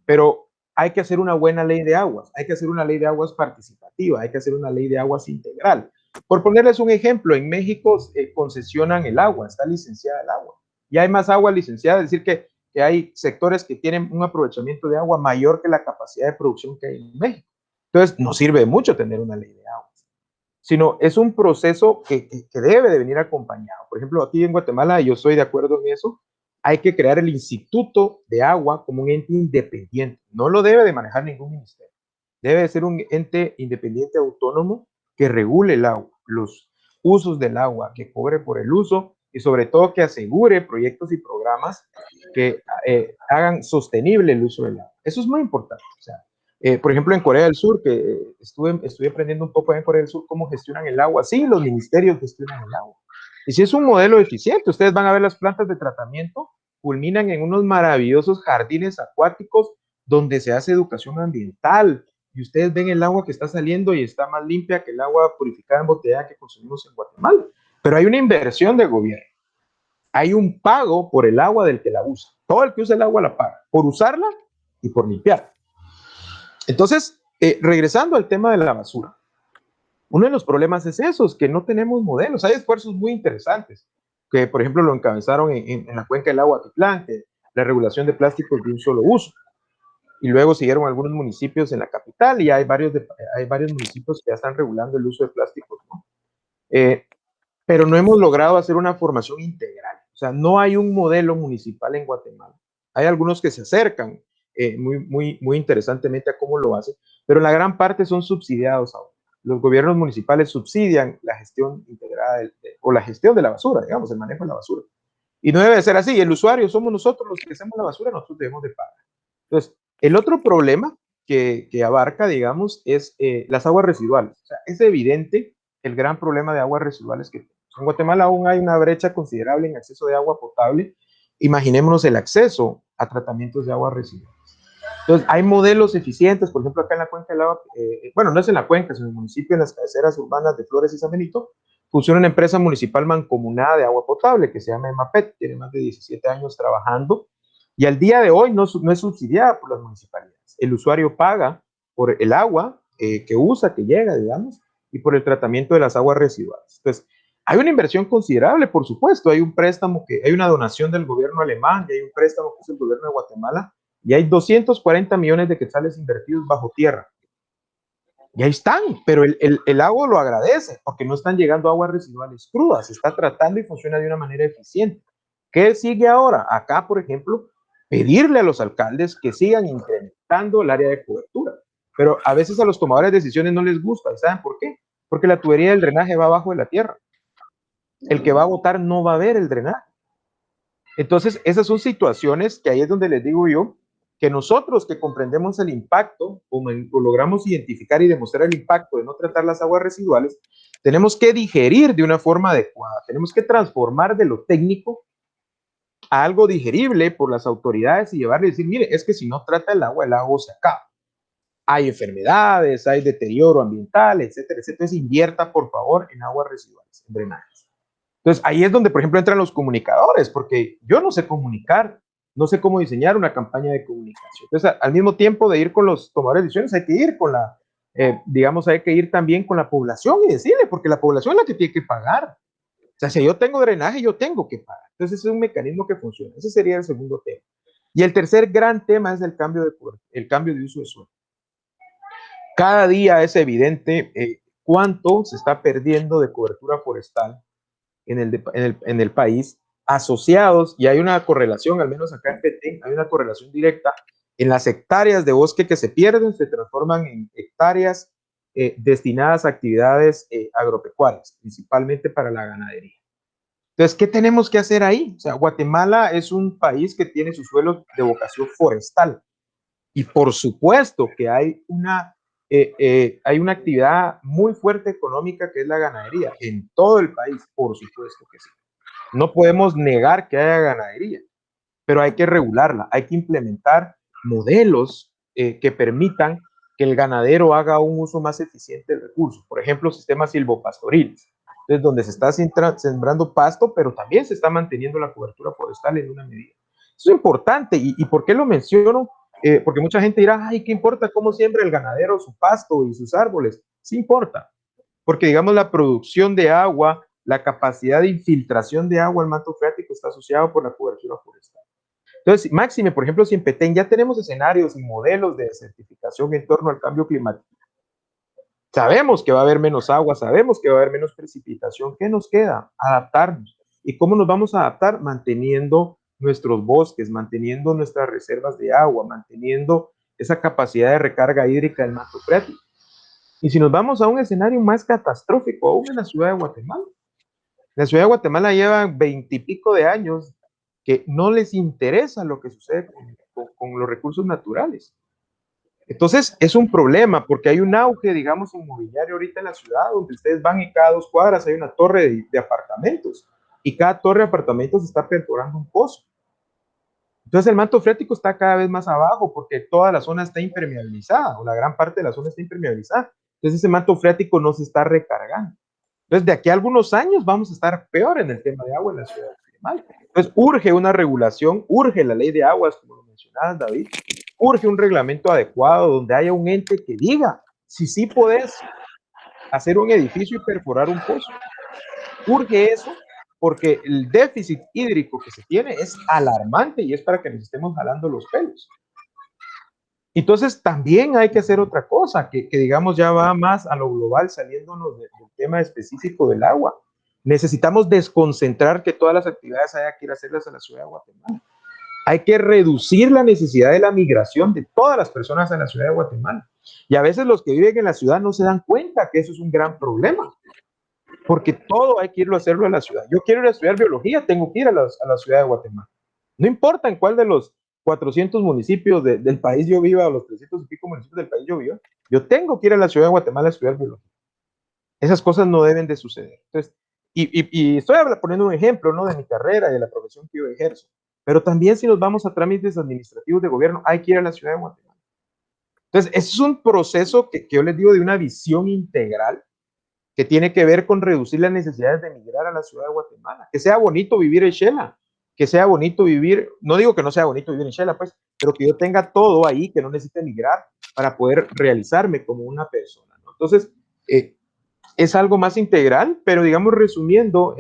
pero hay que hacer una buena ley de aguas, hay que hacer una ley de aguas participativa, hay que hacer una ley de aguas integral. Por ponerles un ejemplo, en México concesionan el agua, está licenciada el agua, y hay más agua licenciada, es decir, que hay sectores que tienen un aprovechamiento de agua mayor que la capacidad de producción que hay en México. Entonces, no sirve de mucho tener una ley de aguas, sino es un proceso que debe de venir acompañado. Por ejemplo, aquí en Guatemala, yo estoy de acuerdo en eso, hay que crear el Instituto de Agua como un ente independiente. No lo debe de manejar ningún ministerio. Debe de ser un ente independiente autónomo que regule el agua, los usos del agua, que cobre por el uso y sobre todo que asegure proyectos y programas que hagan sostenible el uso del agua. Eso es muy importante. O sea, por ejemplo, en Corea del Sur, que estuve aprendiendo un poco en Corea del Sur cómo gestionan el agua. Sí, los ministerios gestionan el agua. Y si es un modelo eficiente, ustedes van a ver las plantas de tratamiento, culminan en unos maravillosos jardines acuáticos donde se hace educación ambiental. Y ustedes ven el agua que está saliendo y está más limpia que el agua purificada en botella que consumimos en Guatemala. Pero hay una inversión del gobierno. Hay un pago por el agua del que la usa. Todo el que usa el agua la paga, por usarla y por limpiar. Entonces, regresando al tema de la basura, uno de los problemas es eso, es que no tenemos modelos. Hay esfuerzos muy interesantes, que por ejemplo lo encabezaron en la cuenca del agua Atitlán, que la regulación de plásticos de un solo uso. Y luego siguieron algunos municipios en la capital y hay varios municipios que ya están regulando el uso de plásticos, ¿no? Pero no hemos logrado hacer una formación integral. O sea, no hay un modelo municipal en Guatemala. Hay algunos que se acercan muy interesantemente a cómo lo hacen, pero la gran parte son subsidiados ahora. Los gobiernos municipales subsidian la gestión integrada o la gestión de la basura, digamos, el manejo de la basura. Y no debe ser así. El usuario somos nosotros los que hacemos la basura, nosotros debemos de pagar. Entonces, el otro problema que abarca, digamos, es las aguas residuales. O sea, es evidente el gran problema de aguas residuales que tenemos. En Guatemala aún hay una brecha considerable en acceso de agua potable. Imaginémonos el acceso a tratamientos de aguas residuales. Entonces, hay modelos eficientes, por ejemplo, acá en la cuenca del agua, bueno, no es en la cuenca, es en el municipio, en las cabeceras urbanas de Flores y San Benito, funciona una empresa municipal mancomunada de agua potable que se llama EMAPET, tiene más de 17 años trabajando, y al día de hoy no es subsidiada por las municipalidades. El usuario paga por el agua que usa, que llega, digamos, y por el tratamiento de las aguas residuales. Entonces, hay una inversión considerable, por supuesto, hay un préstamo, hay una donación del gobierno alemán, y hay un préstamo que es el gobierno de Guatemala, y hay 240 millones de quetzales invertidos bajo tierra. Y ahí están, pero el agua lo agradece, porque no están llegando aguas residuales crudas, se está tratando y funciona de una manera eficiente. ¿Qué sigue ahora? Acá, por ejemplo, pedirle a los alcaldes que sigan incrementando el área de cobertura. Pero a veces a los tomadores de decisiones no les gusta. ¿Y saben por qué? Porque la tubería del drenaje va abajo de la tierra. El que va a votar no va a ver el drenaje. Entonces, esas son situaciones que ahí es donde les digo yo, que nosotros que comprendemos el impacto o logramos identificar y demostrar el impacto de no tratar las aguas residuales, tenemos que digerir de una forma adecuada, tenemos que transformar de lo técnico a algo digerible por las autoridades y llevarle y decir, mire, es que si no trata el agua se acaba. Hay enfermedades, hay deterioro ambiental, etcétera, etcétera. Entonces invierta, por favor, en aguas residuales, en drenajes. Entonces ahí es donde, por ejemplo, entran los comunicadores, porque yo no sé comunicar, no sé cómo diseñar una campaña de comunicación. Entonces, al mismo tiempo de ir con los tomadores de decisiones, hay que ir con la, digamos, hay que ir también con la población y decirle, porque la población es la que tiene que pagar. O sea, si yo tengo drenaje, yo tengo que pagar. Entonces, ese es un mecanismo que funciona. Ese sería el segundo tema. Y el tercer gran tema es el cambio de uso de suelo. Cada día es evidente cuánto se está perdiendo de cobertura forestal en el país asociados, y hay una correlación, al menos acá en Petén, hay una correlación directa en las hectáreas de bosque que se pierden, se transforman en hectáreas destinadas a actividades agropecuarias, principalmente para la ganadería. Entonces, ¿qué tenemos que hacer ahí? O sea, Guatemala es un país que tiene sus suelos de vocación forestal y por supuesto que hay una actividad muy fuerte económica que es la ganadería en todo el país, por supuesto que sí. No podemos negar que haya ganadería, pero hay que regularla, hay que implementar modelos que permitan que el ganadero haga un uso más eficiente del recurso. Por ejemplo, sistemas silvopastoriles, entonces donde se está sembrando pasto, pero también se está manteniendo la cobertura forestal en una medida. Eso es importante. ¿Y por qué lo menciono? Porque mucha gente dirá, ay, ¿qué importa cómo siembra el ganadero su pasto y sus árboles? Sí importa, porque digamos la producción de agua, la capacidad de infiltración de agua al manto freático está asociado por la cobertura forestal. Entonces, máxime, por ejemplo, si en Petén ya tenemos escenarios y modelos de certificación en torno al cambio climático, sabemos que va a haber menos agua, sabemos que va a haber menos precipitación. ¿Qué nos queda? Adaptarnos. ¿Y cómo nos vamos a adaptar? Manteniendo nuestros bosques, manteniendo nuestras reservas de agua, manteniendo esa capacidad de recarga hídrica del manto freático. Y si nos vamos a un escenario más catastrófico, aún en la ciudad de Guatemala. La ciudad de Guatemala lleva 20 y pico de años que no les interesa lo que sucede con los recursos naturales. Entonces, es un problema porque hay un auge, digamos, inmobiliario ahorita en la ciudad, donde ustedes van y cada 2 cuadras hay una torre de apartamentos y cada torre de apartamentos está perforando un pozo. Entonces, el manto freático está cada vez más abajo porque toda la zona está impermeabilizada o la gran parte de la zona está impermeabilizada. Entonces, ese manto freático no se está recargando. Entonces, de aquí a algunos años vamos a estar peor en el tema de agua en la ciudad de Guatemala. Entonces, urge una regulación, urge la ley de aguas, como lo mencionabas, David, urge un reglamento adecuado donde haya un ente que diga si sí podés hacer un edificio y perforar un pozo. Urge eso porque el déficit hídrico que se tiene es alarmante y es para que nos estemos jalando los pelos. Entonces, también hay que hacer otra cosa, que digamos ya va más a lo global, saliéndonos del tema específico del agua. Necesitamos desconcentrar que todas las actividades haya que ir a hacerlas a la ciudad de Guatemala. Hay que reducir la necesidad de la migración de todas las personas a la ciudad de Guatemala. Y a veces los que viven en la ciudad no se dan cuenta que eso es un gran problema, porque todo hay que irlo a hacerlo a la ciudad. Yo quiero ir a estudiar biología, tengo que ir a la ciudad de Guatemala. No importa en cuál de los 400 municipios del país yo viva, o los 300 y pico municipios del país yo viva, yo tengo que ir a la ciudad de Guatemala a estudiar biología. Esas cosas no deben de suceder. Entonces, y estoy poniendo un ejemplo, ¿no?, de mi carrera y de la profesión que yo ejerzo. Pero también si nos vamos a trámites administrativos de gobierno, hay que ir a la ciudad de Guatemala. Entonces, es un proceso que yo les digo de una visión integral que tiene que ver con reducir las necesidades de emigrar a la ciudad de Guatemala. Que sea bonito vivir en Xela, que sea bonito vivir, no digo que no sea bonito vivir en Xela, pues, pero que yo tenga todo ahí, que no necesite emigrar para poder realizarme como una persona, ¿no? Entonces, es algo más integral, pero digamos, resumiendo,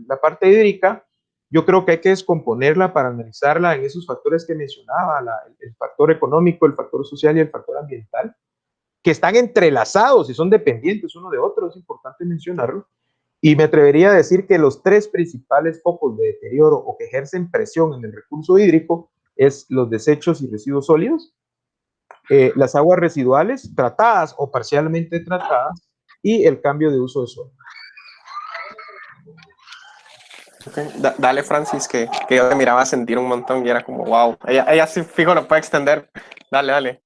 la parte hídrica, yo creo que hay que descomponerla para analizarla en esos factores que mencionaba, el factor económico, el factor social y el factor ambiental, que están entrelazados y son dependientes uno de otro, es importante mencionarlo. Y me atrevería a decir que los 3 principales focos de deterioro o que ejercen presión en el recurso hídrico es los desechos y residuos sólidos, las aguas residuales tratadas o parcialmente tratadas y el cambio de uso de suelo. Okay. Dale, Francis, que yo te miraba a sentir un montón y era como, wow, ella sí fijo lo puede extender. Dale.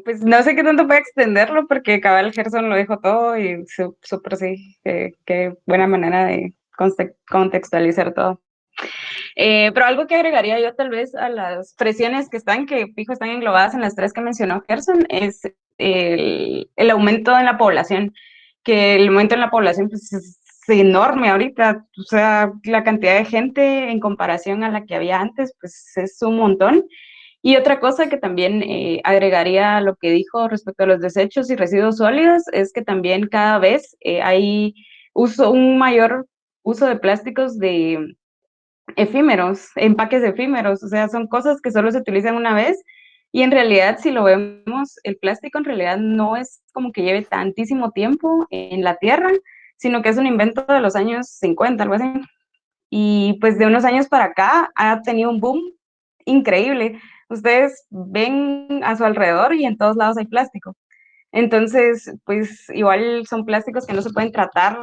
Pues no sé qué tanto puede extenderlo porque cabal Gerson lo dijo todo y súper sí, qué buena manera de contextualizar todo. Pero algo que agregaría yo tal vez a las presiones que fijo están englobadas en las 3 que mencionó Gerson, es el aumento en la población, que el aumento en la población pues, es enorme ahorita, o sea, la cantidad de gente en comparación a la que había antes, pues es un montón. Y otra cosa que también agregaría a lo que dijo respecto a los desechos y residuos sólidos es que también cada vez hay un mayor uso de plásticos de efímeros, empaques efímeros, o sea, son cosas que solo se utilizan una vez y en realidad si lo vemos, el plástico en realidad no es como que lleve tantísimo tiempo en la tierra, sino que es un invento de los años 50, algo así. Y pues de unos años para acá ha tenido un boom increíble. Ustedes ven a su alrededor y en todos lados hay plástico. Entonces, pues igual son plásticos que no se pueden tratar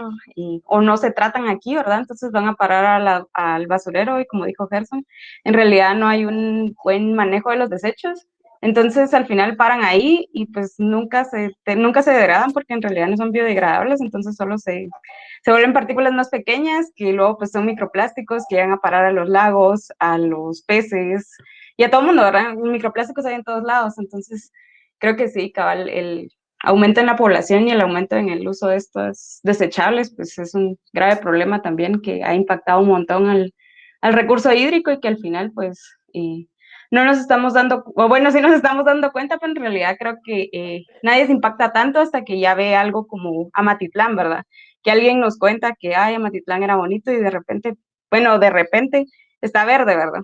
o no se tratan aquí, ¿verdad? Entonces van a parar al basurero y como dijo Gerson, en realidad no hay un buen manejo de los desechos. Entonces al final paran ahí y pues nunca se degradan porque en realidad no son biodegradables, entonces solo se vuelven partículas más pequeñas que luego pues son microplásticos que llegan a parar a los lagos, a los peces y a todo el mundo, ¿verdad? Microplásticos hay en todos lados, entonces creo que sí, cabal, el aumento en la población y el aumento en el uso de estos desechables, pues es un grave problema también que ha impactado un montón al recurso hídrico y que al final, pues, no nos estamos dando, o bueno, sí nos estamos dando cuenta, pero en realidad creo que nadie se impacta tanto hasta que ya ve algo como Amatitlán, ¿verdad? Que alguien nos cuenta que, ay, Amatitlán era bonito y de repente, bueno, de repente está verde, ¿verdad?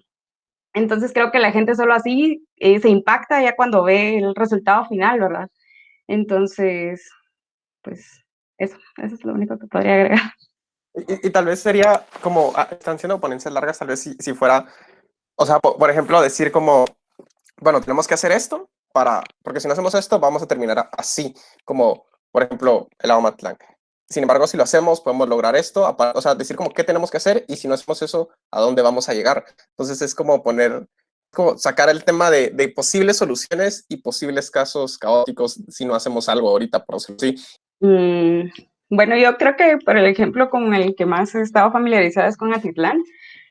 Entonces creo que la gente solo así se impacta ya cuando ve el resultado final, ¿verdad? Entonces, pues eso es lo único que podría agregar. Y tal vez sería como, están siendo ponencias largas, tal vez si fuera, o sea, por ejemplo, decir como, bueno, tenemos que hacer esto porque si no hacemos esto, vamos a terminar así, como, por ejemplo, el Amatlán. Sin embargo, si lo hacemos, podemos lograr esto, o sea, decir como qué tenemos que hacer y si no hacemos eso, ¿a dónde vamos a llegar? Entonces es como sacar el tema de posibles soluciones y posibles casos caóticos si no hacemos algo ahorita, por decirlo así. Bueno, yo creo que por el ejemplo con el que más he estado familiarizada es con Atitlán,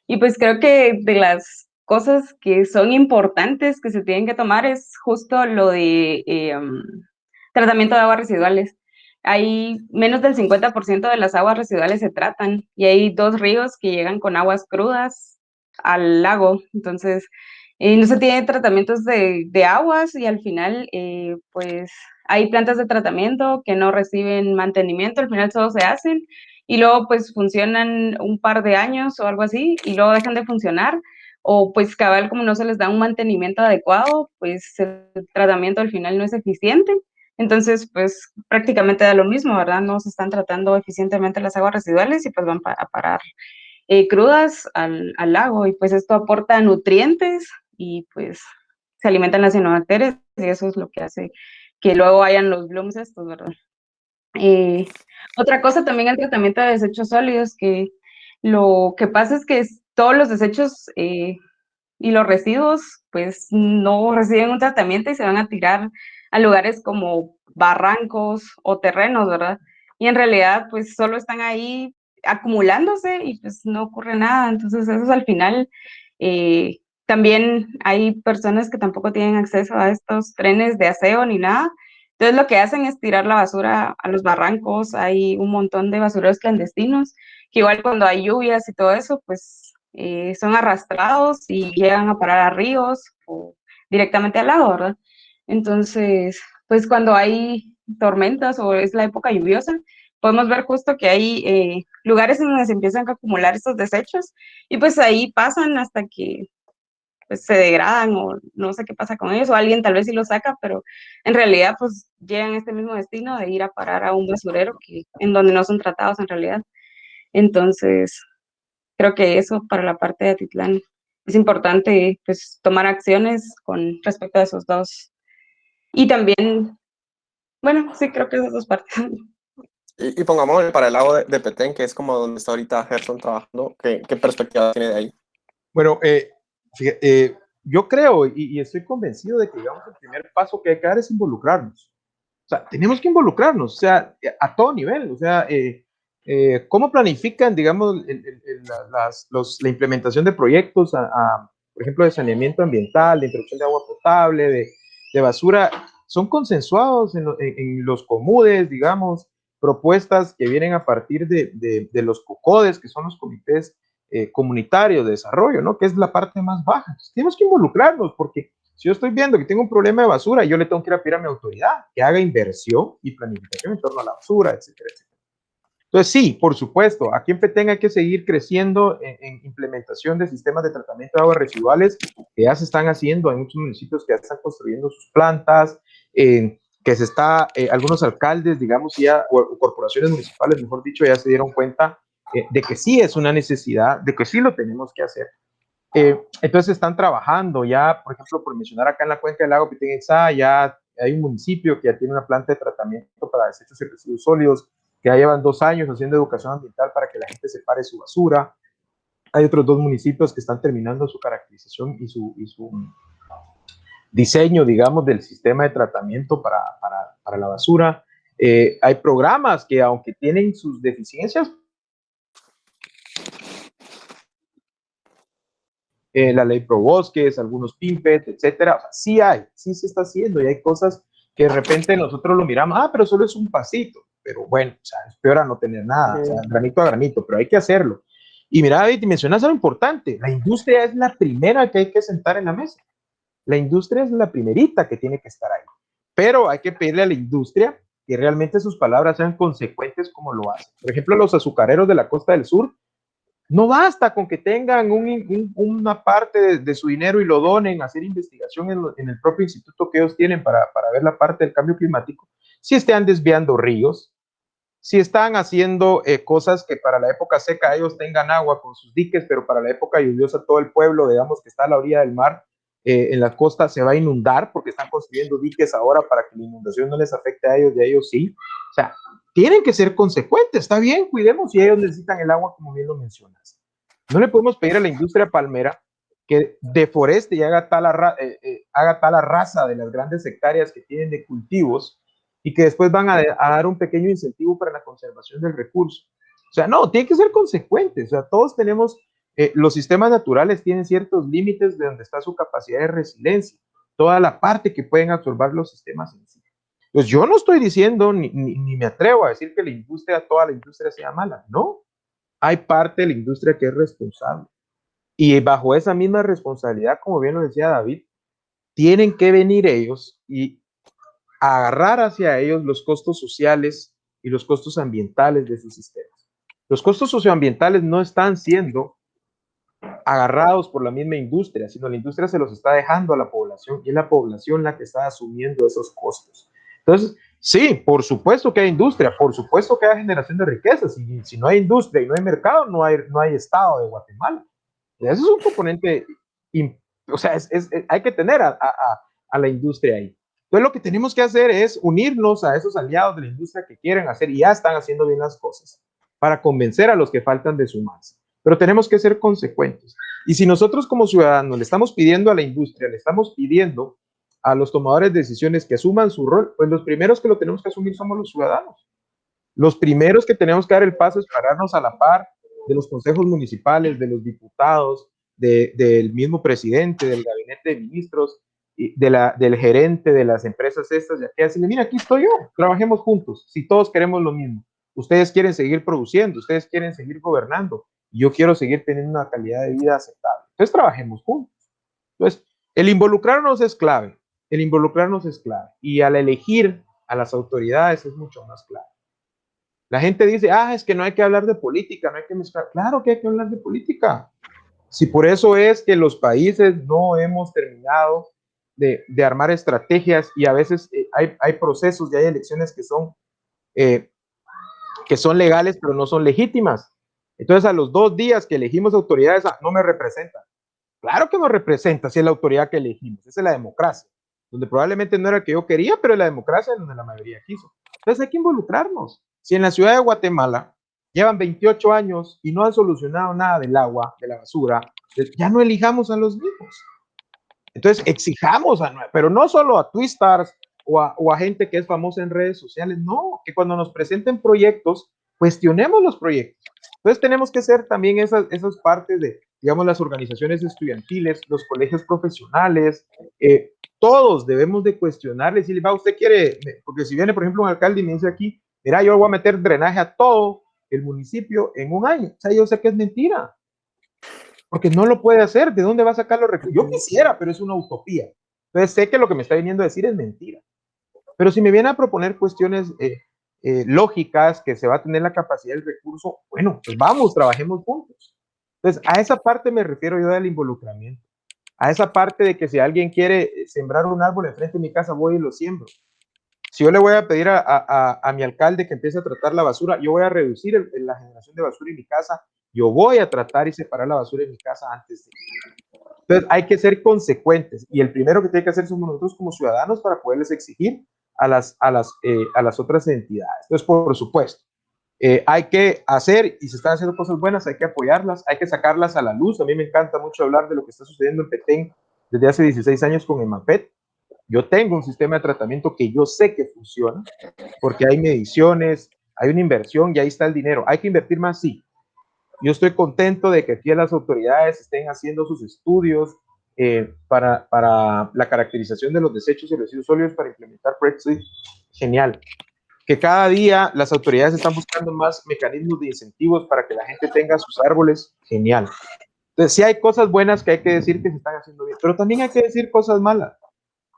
y pues creo que de las cosas que son importantes que se tienen que tomar es justo lo de tratamiento de aguas residuales. Hay menos del 50% de las aguas residuales se tratan y hay 2 ríos que llegan con aguas crudas al lago, entonces no se tienen tratamientos de aguas y al final pues hay plantas de tratamiento que no reciben mantenimiento, al final solo se hacen y luego pues funcionan un par de años o algo así y luego dejan de funcionar o pues cabal como no se les da un mantenimiento adecuado, pues el tratamiento al final no es eficiente. Entonces, pues prácticamente da lo mismo, ¿verdad? No se están tratando eficientemente las aguas residuales y pues van a parar crudas al lago y pues esto aporta nutrientes y pues se alimentan las cianobacterias y eso es lo que hace que luego hayan los blooms estos, ¿verdad? Otra cosa también el tratamiento de desechos sólidos, que lo que pasa es que todos los desechos y los residuos pues no reciben un tratamiento y se van a tirar a lugares como barrancos o terrenos, ¿verdad? Y en realidad pues solo están ahí acumulándose y pues no ocurre nada. Entonces eso es al final. También hay personas que tampoco tienen acceso a estos trenes de aseo ni nada. Entonces lo que hacen es tirar la basura a los barrancos. Hay un montón de basureros clandestinos que igual cuando hay lluvias y todo eso, pues son arrastrados y llegan a parar a ríos o directamente al lago, ¿verdad? Entonces, pues cuando hay tormentas o es la época lluviosa, podemos ver justo que hay lugares en donde se empiezan a acumular estos desechos y pues ahí pasan hasta que pues, se degradan o no sé qué pasa con ellos o alguien tal vez sí los saca, pero en realidad pues llegan a este mismo destino de ir a parar a un basurero en donde no son tratados en realidad. Entonces, creo que eso para la parte de Atitlán es importante pues tomar acciones con respecto a esos dos. Y también, bueno, sí, creo que esas dos partes. Y pongamos para el lado de Petén, que es como donde está ahorita Gerson trabajando, ¿qué perspectiva tiene de ahí? Bueno, yo creo y estoy convencido de que, digamos, el primer paso que hay que dar es involucrarnos. O sea, tenemos que involucrarnos, o sea, a todo nivel. O sea, ¿cómo planifican, digamos, la implementación de proyectos, por ejemplo, de saneamiento ambiental, de introducción de agua potable, de basura? Son consensuados en los comudes, digamos, propuestas que vienen a partir de los COCODES, que son los comités comunitarios de desarrollo, ¿no? Que es la parte más baja. Entonces, tenemos que involucrarnos porque si yo estoy viendo que tengo un problema de basura, yo le tengo que ir a pedir a mi autoridad que haga inversión y planificación en torno a la basura, etcétera, etcétera. Entonces, sí, por supuesto, aquí en Petén hay que seguir creciendo en implementación de sistemas de tratamiento de aguas residuales que ya se están haciendo. Hay muchos municipios que ya están construyendo sus plantas. que se está, algunos alcaldes, digamos, ya, o corporaciones municipales, mejor dicho, ya se dieron cuenta de que sí es una necesidad, de que sí lo tenemos que hacer. Entonces están trabajando ya, por ejemplo, por mencionar acá en la cuenca del lago Pitenguexá, ya hay un municipio que ya tiene una planta de tratamiento para desechos y residuos sólidos, que ya llevan 2 años haciendo educación ambiental para que la gente separe su basura. Hay otros 2 municipios que están terminando su caracterización y su diseño, digamos, del sistema de tratamiento para la basura. Hay programas que, aunque tienen sus deficiencias, la ley pro bosques, algunos PIMPET, etcétera, o sea, sí hay, sí se está haciendo y hay cosas que de repente nosotros lo miramos, pero solo es un pasito, pero bueno, o sea, es peor a no tener nada, o sea, granito a granito, pero hay que hacerlo. Y mira, David, mencionas algo importante, la industria es la primera que hay que sentar en la mesa. La industria es la primerita que tiene que estar ahí. Pero hay que pedirle a la industria que realmente sus palabras sean consecuentes como lo hacen. Por ejemplo, los azucareros de la costa del sur, no basta con que tengan una parte de su dinero y lo donen a hacer investigación en el propio instituto que ellos tienen para ver la parte del cambio climático. Si están desviando ríos, si están haciendo cosas que para la época seca ellos tengan agua con sus diques, pero para la época lluviosa todo el pueblo, digamos que está a la orilla del mar, en la costa se va a inundar porque están construyendo diques ahora para que la inundación no les afecte a ellos y a ellos sí. O sea, tienen que ser consecuentes, está bien, cuidemos si ellos necesitan el agua como bien lo mencionas. No le podemos pedir a la industria palmera que deforeste y haga tal arrasa de las grandes hectáreas que tienen de cultivos y que después van a dar un pequeño incentivo para la conservación del recurso. O sea, no, tiene que ser consecuente. O sea, todos tenemos, los sistemas naturales tienen ciertos límites de donde está su capacidad de resiliencia, toda la parte que pueden absorber los sistemas en sí. Pues yo no estoy diciendo, ni me atrevo a decir que la industria, toda la industria sea mala, no. Hay parte de la industria que es responsable. Y bajo esa misma responsabilidad, como bien lo decía David, tienen que venir ellos y agarrar hacia ellos los costos sociales y los costos ambientales de sus sistemas. Los costos socioambientales no están siendo agarrados por la misma industria, sino la industria se los está dejando a la población y es la población la que está asumiendo esos costos. Entonces, sí, por supuesto que hay industria, por supuesto que hay generación de riquezas. Y si no hay industria y no hay mercado, no hay Estado de Guatemala. Eso es un componente, o sea, hay que tener a la industria ahí. Entonces, lo que tenemos que hacer es unirnos a esos aliados de la industria que quieren hacer y ya están haciendo bien las cosas para convencer a los que faltan de sumarse. Pero tenemos que ser consecuentes. Y si nosotros como ciudadanos le estamos pidiendo a la industria, le estamos pidiendo a los tomadores de decisiones que asuman su rol, pues los primeros que lo tenemos que asumir somos los ciudadanos. Los primeros que tenemos que dar el paso es pararnos a la par de los consejos municipales, de los diputados, del mismo presidente, del gabinete de ministros, del gerente de las empresas estas, y aquí decirle, mira, aquí estoy yo, trabajemos juntos, si todos queremos lo mismo. Ustedes quieren seguir produciendo, ustedes quieren seguir gobernando, y yo quiero seguir teniendo una calidad de vida aceptable. Entonces trabajemos juntos. Entonces, el involucrarnos es clave, y al elegir a las autoridades es mucho más clave. La gente dice, es que no hay que hablar de política, no hay que mezclar. Claro que hay que hablar de política. Si por eso es que los países no hemos terminado de armar estrategias y a veces hay procesos y hay elecciones que son legales pero no son legítimas. Entonces a los 2 días que elegimos autoridades, no me representan. Claro que nos representa si es la autoridad que elegimos. Esa es la democracia, donde probablemente no era el que yo quería, pero es la democracia donde la mayoría quiso. Entonces hay que involucrarnos. Si en la ciudad de Guatemala llevan 28 años y no han solucionado nada del agua, de la basura, ya no elijamos a los mismos. Entonces exijamos, pero no solo a Twistars o a gente que es famosa en redes sociales, no, que cuando nos presenten proyectos, cuestionemos los proyectos. Entonces tenemos que ser también esas partes de, digamos, las organizaciones estudiantiles, los colegios profesionales, todos debemos de cuestionarles y va, usted quiere, porque si viene, por ejemplo, un alcalde y me dice aquí, mira, yo voy a meter drenaje a todo el municipio en un año. O sea, yo sé que es mentira. Porque no lo puede hacer. ¿De dónde va a sacar los recursos? Yo quisiera, pero es una utopía. Entonces sé que lo que me está viniendo a decir es mentira. Pero si me viene a proponer cuestiones lógicas, que se va a tener la capacidad del recurso, bueno, pues vamos, trabajemos juntos. Entonces, a esa parte me refiero yo del involucramiento. A esa parte de que si alguien quiere sembrar un árbol enfrente de mi casa, voy y lo siembro. Si yo le voy a pedir a mi alcalde que empiece a tratar la basura, yo voy a reducir la generación de basura en mi casa, yo voy a tratar y separar la basura en mi casa antes de... Entonces hay que ser consecuentes y el primero que tiene que hacer somos nosotros como ciudadanos para poderles exigir a las otras entidades. Entonces, por supuesto, hay que hacer, y se están haciendo cosas buenas, hay que apoyarlas, hay que sacarlas a la luz. A mí me encanta mucho hablar de lo que está sucediendo en Petén desde hace 16 años con EMAPET. Yo tengo un sistema de tratamiento que yo sé que funciona, porque hay mediciones, hay una inversión y ahí está el dinero. ¿Hay que invertir más? Sí. Yo estoy contento de que aquí las autoridades estén haciendo sus estudios para la caracterización de los desechos y residuos sólidos para implementar proyectos. Genial. Que cada día las autoridades están buscando más mecanismos de incentivos para que la gente tenga sus árboles. Genial. Entonces, sí hay cosas buenas que hay que decir que se están haciendo bien, pero también hay que decir cosas malas.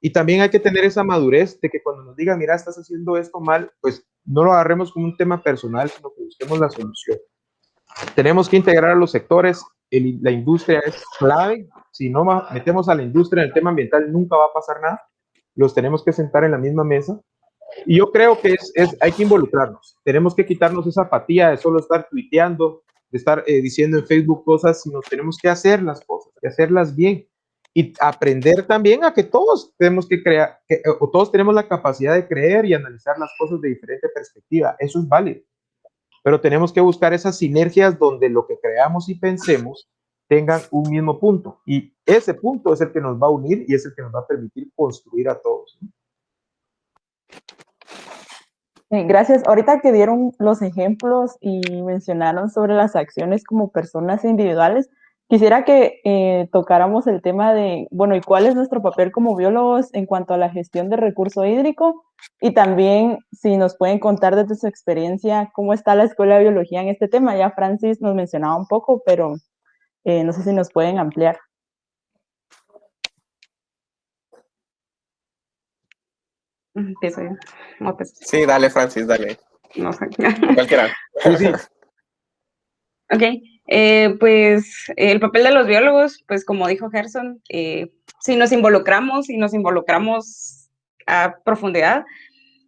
Y también hay que tener esa madurez de que cuando nos digan, mira, estás haciendo esto mal, pues no lo agarremos como un tema personal, sino que busquemos la solución. Tenemos que integrar a los sectores, la industria es clave. Si no metemos a la industria en el tema ambiental, nunca va a pasar nada. Los tenemos que sentar en la misma mesa. Y yo creo que hay que involucrarnos. Tenemos que quitarnos esa apatía de solo estar tuiteando, de estar diciendo en Facebook cosas, sino tenemos que hacer las cosas, que hacerlas bien. Y aprender también a que todos tenemos que crear, o todos tenemos la capacidad de creer y analizar las cosas de diferente perspectiva. Eso es válido. Pero tenemos que buscar esas sinergias donde lo que creamos y pensemos tengan un mismo punto. Y ese punto es el que nos va a unir y es el que nos va a permitir construir a todos. Gracias. Ahorita que dieron los ejemplos y mencionaron sobre las acciones como personas individuales, quisiera que tocáramos el tema de, bueno, ¿y cuál es nuestro papel como biólogos en cuanto a la gestión del recurso hídrico? Y también si nos pueden contar desde su experiencia cómo está la Escuela de Biología en este tema. Ya Francis nos mencionaba un poco, pero no sé si nos pueden ampliar. Empiezo yo. No, pues, Sí, dale, Francis, dale. no sé. Cualquiera. Sí, sí. Ok, pues el papel de los biólogos, pues como dijo Gerson, si nos involucramos a profundidad,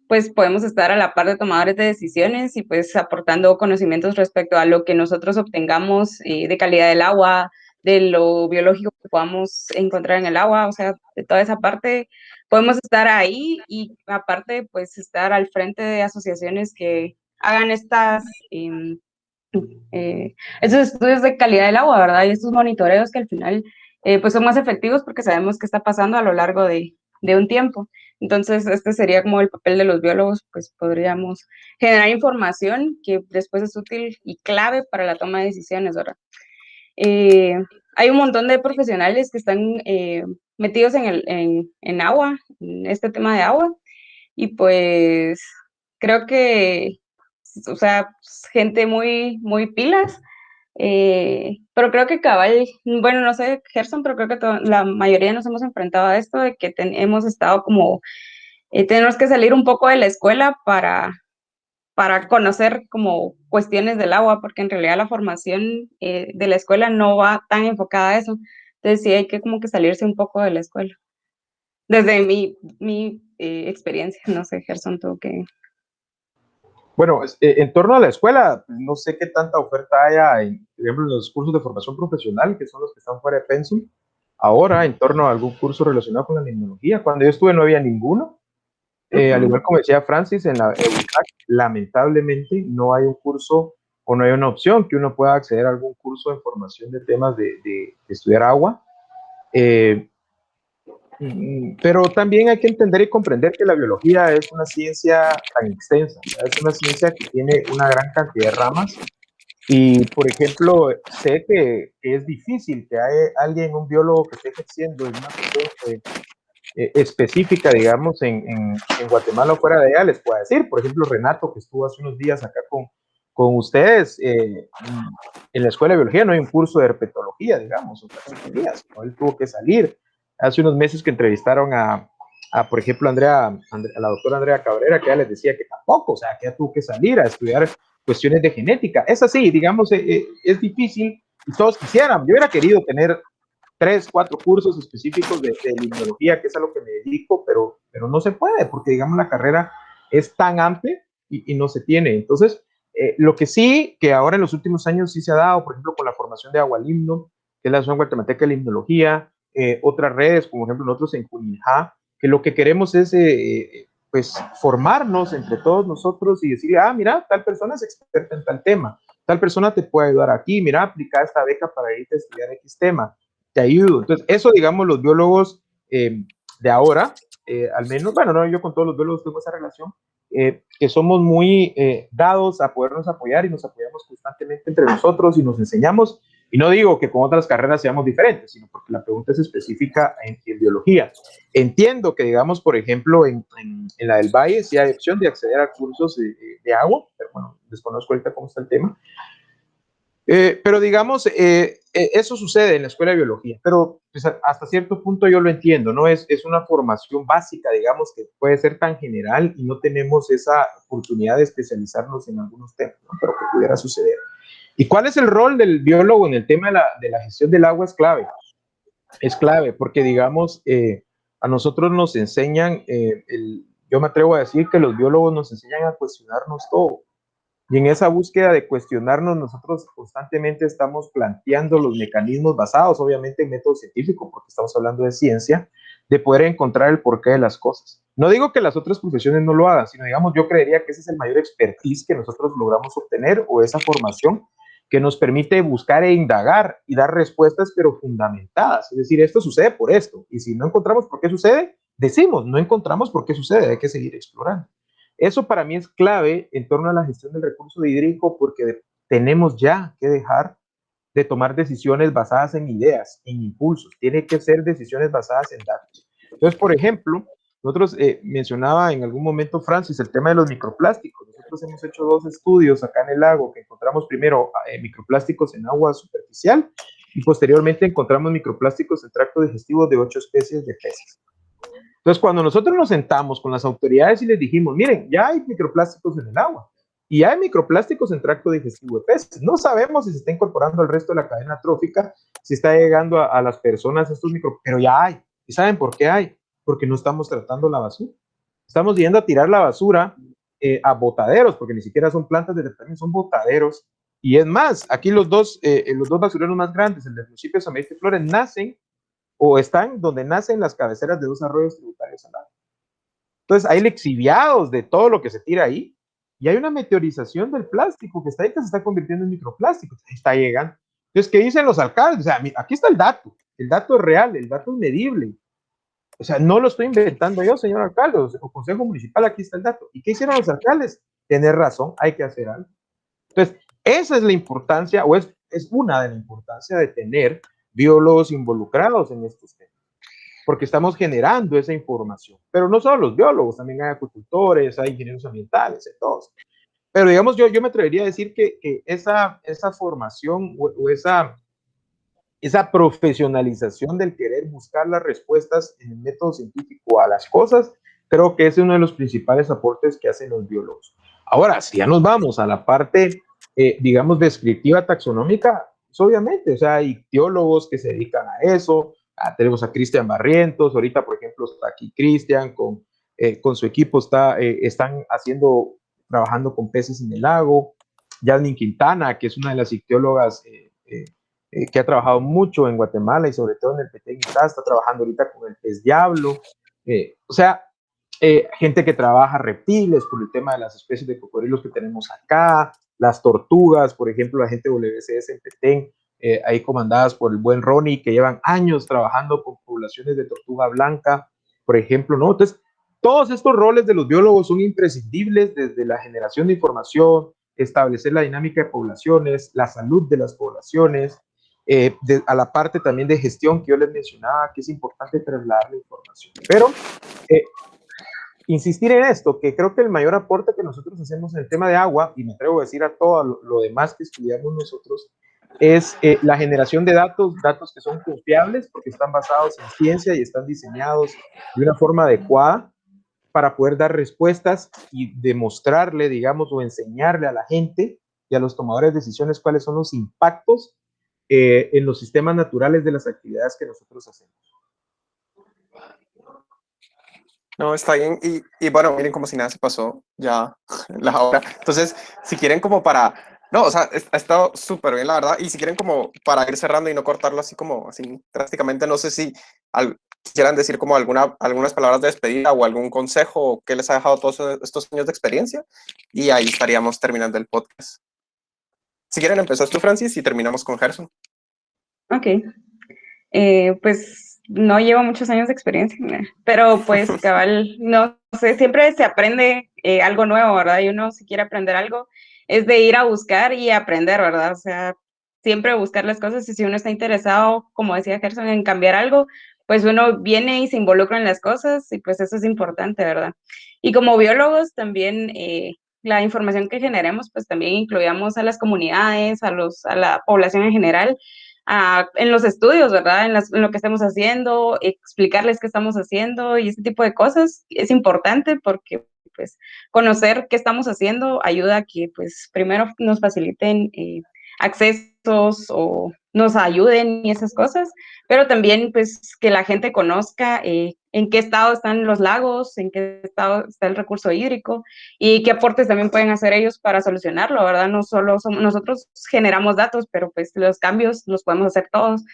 pues podemos estar a la par de tomadores de decisiones y pues aportando conocimientos respecto a lo que nosotros obtengamos de calidad del agua, de lo biológico que podamos encontrar en el agua, o sea, de toda esa parte, podemos estar ahí y aparte pues estar al frente de asociaciones que hagan esos estudios de calidad del agua, ¿verdad? Y estos monitoreos que al final pues son más efectivos porque sabemos qué está pasando a lo largo de un tiempo. Entonces, este sería como el papel de los biólogos, pues podríamos generar información que después es útil y clave para la toma de decisiones, ¿verdad? Hay un montón de profesionales que están metidos en agua, en este tema de agua, y pues creo que, o sea, gente muy, muy pilas, pero creo que cabal, bueno, no sé, Gerson, pero creo que la mayoría nos hemos enfrentado a esto de que hemos estado como, tenemos que salir un poco de la escuela para conocer como cuestiones del agua, porque en realidad la formación de la escuela no va tan enfocada a eso. Entonces sí hay que como que salirse un poco de la escuela. Desde mi experiencia, no sé, Gerson, tú qué. Bueno, en torno a la escuela, no sé qué tanta oferta haya, por ejemplo, en los cursos de formación profesional, que son los que están fuera de Pensum. Ahora, en torno a algún curso relacionado con la limnología. Cuando yo estuve no había ninguno. Al igual como decía Francis, en la EUCAC, lamentablemente no hay un curso o no hay una opción que uno pueda acceder a algún curso de formación de temas de estudiar agua. Pero también hay que entender y comprender que la biología es una ciencia tan extensa, es una ciencia que tiene una gran cantidad de ramas y, por ejemplo, sé que es difícil que haya alguien, un biólogo que esté ejerciendo en una cuestión específica, digamos, en Guatemala o fuera de allá, les puedo decir. Por ejemplo, Renato, que estuvo hace unos días acá con ustedes, en la Escuela de Biología no hay un curso de herpetología, digamos, o taxicología, ¿no? Él tuvo que salir. Hace unos meses que entrevistaron por ejemplo, a la doctora Andrea Cabrera, que ella les decía que tampoco, o sea, que ella tuvo que salir a estudiar cuestiones de genética. Es así, digamos, es difícil y todos quisieran. Yo hubiera querido tener 3, 4 cursos específicos de limnología, que es a lo que me dedico, pero no se puede, porque digamos la carrera es tan amplia y no se tiene. Entonces, lo que sí, que ahora en los últimos años sí se ha dado, por ejemplo, con la formación de Agualimno, que es la Asociación Guatemalteca de Limnología, otras redes, como por ejemplo nosotros en Cuninja, que lo que queremos es pues formarnos entre todos nosotros y decir, ah, mira, tal persona es experta en tal tema, tal persona te puede ayudar aquí, mira, aplica esta beca para irte a estudiar X tema, te ayudo. Entonces, eso, digamos, los biólogos de ahora, al menos, bueno, no, yo con todos los biólogos tengo esa relación, que somos muy dados a podernos apoyar y nos apoyamos constantemente entre nosotros y nos enseñamos. Y no digo que con otras carreras seamos diferentes, sino porque la pregunta es específica en biología. Entiendo que, digamos, por ejemplo, en la del Valle sí hay opción de acceder a cursos de agua, pero bueno, desconozco ahorita cómo está el tema. Pero digamos, eso sucede en la escuela de biología, pero pues, hasta cierto punto yo lo entiendo, ¿no? Es una formación básica, digamos, que puede ser tan general y no tenemos esa oportunidad de especializarnos en algunos temas, ¿no? Pero que pudiera suceder. ¿Y cuál es el rol del biólogo en el tema de la gestión del agua? Es clave porque, digamos, a nosotros nos enseñan, yo me atrevo a decir que los biólogos nos enseñan a cuestionarnos todo. Y en esa búsqueda de cuestionarnos, nosotros constantemente estamos planteando los mecanismos basados, obviamente, en método científico, porque estamos hablando de ciencia, de poder encontrar el porqué de las cosas. No digo que las otras profesiones no lo hagan, sino, digamos, yo creería que ese es el mayor expertise que nosotros logramos obtener o esa formación que nos permite buscar e indagar y dar respuestas, pero fundamentadas. Es decir, esto sucede por esto. Y si no encontramos por qué sucede, decimos, no encontramos por qué sucede, hay que seguir explorando. Eso para mí es clave en torno a la gestión del recurso hídrico porque tenemos ya que dejar de tomar decisiones basadas en ideas, en impulsos. Tiene que ser decisiones basadas en datos. Entonces, por ejemplo, nosotros mencionaba en algún momento Francis el tema de los microplásticos. Nosotros hemos hecho 2 estudios acá en el lago que encontramos primero microplásticos en agua superficial y posteriormente encontramos microplásticos en tracto digestivo de 8 especies de peces. Entonces, cuando nosotros nos sentamos con las autoridades y les dijimos, miren, ya hay microplásticos en el agua y hay microplásticos en tracto digestivo de peces, no sabemos si se está incorporando al resto de la cadena trófica, si está llegando a las personas estos microplásticos, pero ya hay. ¿Y saben por qué hay? Porque no estamos tratando la basura. Estamos yendo a tirar la basura a botaderos, porque ni siquiera son plantas de tratamiento, son botaderos. Y es más, aquí los dos basureros más grandes, el del municipio de San Miguel de Flores, nacen o están donde nacen las cabeceras de 2 arroyos tributarios al lado. Entonces hay lixiviados de todo lo que se tira ahí y hay una meteorización del plástico que está ahí, que se está convirtiendo en microplástico, está llegando. Entonces, ¿qué dicen los alcaldes? O sea, aquí está el dato es real, el dato es medible. O sea, no lo estoy inventando yo, señor alcalde, o consejo municipal, aquí está el dato. ¿Y qué hicieron los alcaldes? Tener razón, hay que hacer algo. Entonces, esa es la importancia, o es una de las importancias de tener biólogos involucrados en estos temas, porque estamos generando esa información. Pero no solo los biólogos, también hay acuicultores, hay ingenieros ambientales, todos. Pero digamos, yo me atrevería a decir que esa formación o esa profesionalización del querer buscar las respuestas en el método científico a las cosas, creo que es uno de los principales aportes que hacen los biólogos. Ahora, si ya nos vamos a la parte, digamos, descriptiva taxonómica, pues obviamente, o sea, hay biólogos que se dedican a eso. Tenemos a Cristian Barrientos, ahorita, por ejemplo, está aquí Cristian con su equipo, están trabajando con peces en el lago. Jasmine Quintana, que es una de las ictiólogas que ha trabajado mucho en Guatemala y sobre todo en el Petén Itá, está trabajando ahorita con el pez diablo. O sea, gente que trabaja reptiles por el tema de las especies de cocodrilos que tenemos acá, las tortugas, por ejemplo, la gente de WCS en Petén, ahí comandadas por el buen Ronnie, que llevan años trabajando con poblaciones de tortuga blanca, por ejemplo, ¿no? Entonces, todos estos roles de los biólogos son imprescindibles desde la generación de información, establecer la dinámica de poblaciones, la salud de las poblaciones, a la parte también de gestión que yo les mencionaba, que es importante trasladar la información. Pero insistir en esto, que creo que el mayor aporte que nosotros hacemos en el tema de agua, y me atrevo a decir a todo lo demás que estudiamos nosotros, es la generación de datos que son confiables porque están basados en ciencia y están diseñados de una forma adecuada para poder dar respuestas y demostrarle, digamos, o enseñarle a la gente y a los tomadores de decisiones cuáles son los impactos en los sistemas naturales de las actividades que nosotros hacemos. No, está bien. Y bueno, miren como si nada se pasó ya la hora. Entonces, si quieren como para... No, o sea, ha estado súper bien, la verdad. Y si quieren como para ir cerrando y no cortarlo así como así drásticamente, no sé si quisieran decir como algunas palabras de despedida o algún consejo que les ha dejado todos estos años de experiencia. Y ahí estaríamos terminando el podcast. Si quieren, empezás tú, Francis, y terminamos con Gerson. Ok. Pues no llevo muchos años de experiencia, ¿no? Pero pues cabal, no sé, siempre se aprende algo nuevo, ¿verdad? Y uno si quiere aprender algo es de ir a buscar y aprender, ¿verdad? O sea, siempre buscar las cosas y si uno está interesado, como decía Gerson, en cambiar algo, pues uno viene y se involucra en las cosas y pues eso es importante, ¿verdad? Y como biólogos también... la información que generemos, pues también incluyamos a las comunidades, a la población en general, en los estudios, ¿verdad? En lo que estamos haciendo, explicarles qué estamos haciendo y ese tipo de cosas es importante porque pues conocer qué estamos haciendo ayuda a que pues primero nos faciliten accesos o nos ayuden y esas cosas, pero también pues que la gente conozca en qué estado están los lagos, en qué estado está el recurso hídrico y qué aportes también pueden hacer ellos para solucionarlo, ¿verdad? No solo somos, nosotros generamos datos, pero pues los cambios los podemos hacer todos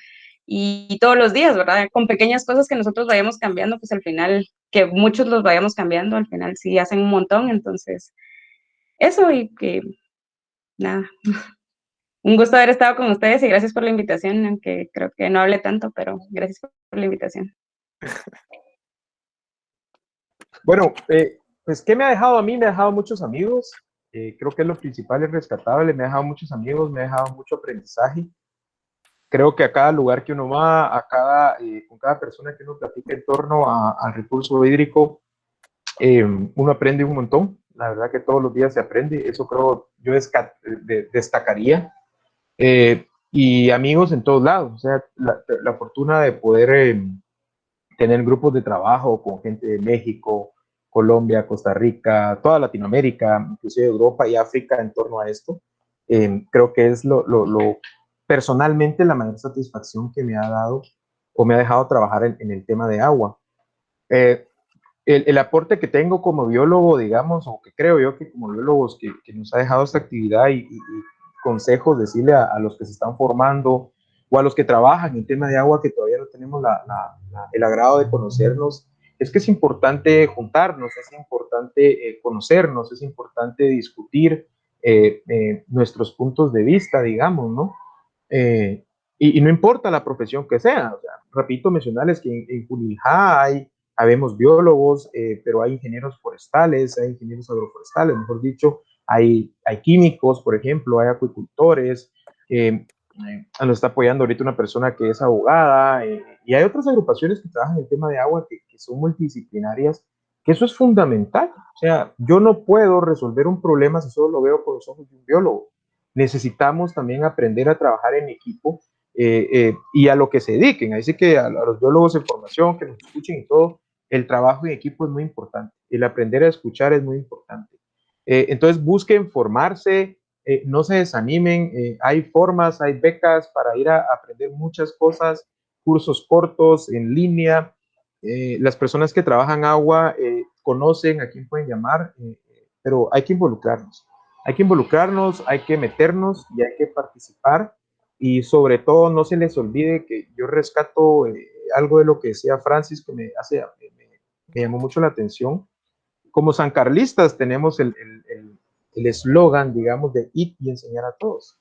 y todos los días, ¿verdad? Con pequeñas cosas que nosotros vayamos cambiando, pues al final, que muchos los vayamos cambiando, al final sí hacen un montón, entonces eso y que nada, un gusto haber estado con ustedes y gracias por la invitación, aunque creo que no hablé tanto, pero gracias por la invitación. Bueno, pues, ¿qué me ha dejado a mí? Me ha dejado muchos amigos. Creo que es lo principal y rescatable. Me ha dejado muchos amigos, me ha dejado mucho aprendizaje. Creo que a cada lugar que uno va, con cada persona que uno platica en torno al recurso hídrico, uno aprende un montón. La verdad que todos los días se aprende. Eso creo yo destacaría. Y amigos en todos lados. O sea, la fortuna de poder tener grupos de trabajo con gente de México, Colombia, Costa Rica, toda Latinoamérica, inclusive Europa y África en torno a esto. Creo que es personalmente la mayor satisfacción que me ha dado o me ha dejado trabajar en el tema de agua. Eh, el aporte que tengo como biólogo, digamos, o que creo yo que como biólogos que nos ha dejado esta actividad y consejos, decirle a los que se están formando o a los que trabajan en tema de agua que todavía no tenemos el agrado de conocernos, es que es importante juntarnos, es importante conocernos, es importante discutir nuestros puntos de vista, digamos, ¿no? Y no importa la profesión que sea, o sea repito, mencionarles que en Culijá habemos biólogos, pero hay ingenieros forestales, hay ingenieros agroforestales, mejor dicho, hay químicos, por ejemplo, hay acuicultores, nos está apoyando ahorita una persona que es abogada, y hay otras agrupaciones que trabajan en el tema de agua que son multidisciplinarias, que eso es fundamental. O sea, yo no puedo resolver un problema si solo lo veo con los ojos de un biólogo. Necesitamos también aprender a trabajar en equipo y a lo que se dediquen. Así que a los biólogos en formación, que nos escuchen y todo, el trabajo en equipo es muy importante. El aprender a escuchar es muy importante. Entonces busquen formarse, no se desanimen, hay formas, hay becas para ir a aprender muchas cosas, cursos cortos, en línea. Las personas que trabajan agua conocen a quién pueden llamar, pero hay que involucrarnos. Hay que involucrarnos, hay que meternos y hay que participar. Y sobre todo, no se les olvide que yo rescato algo de lo que decía Francis, que me llamó mucho la atención. Como sancarlistas tenemos el eslogan, digamos, de ir y enseñar a todos.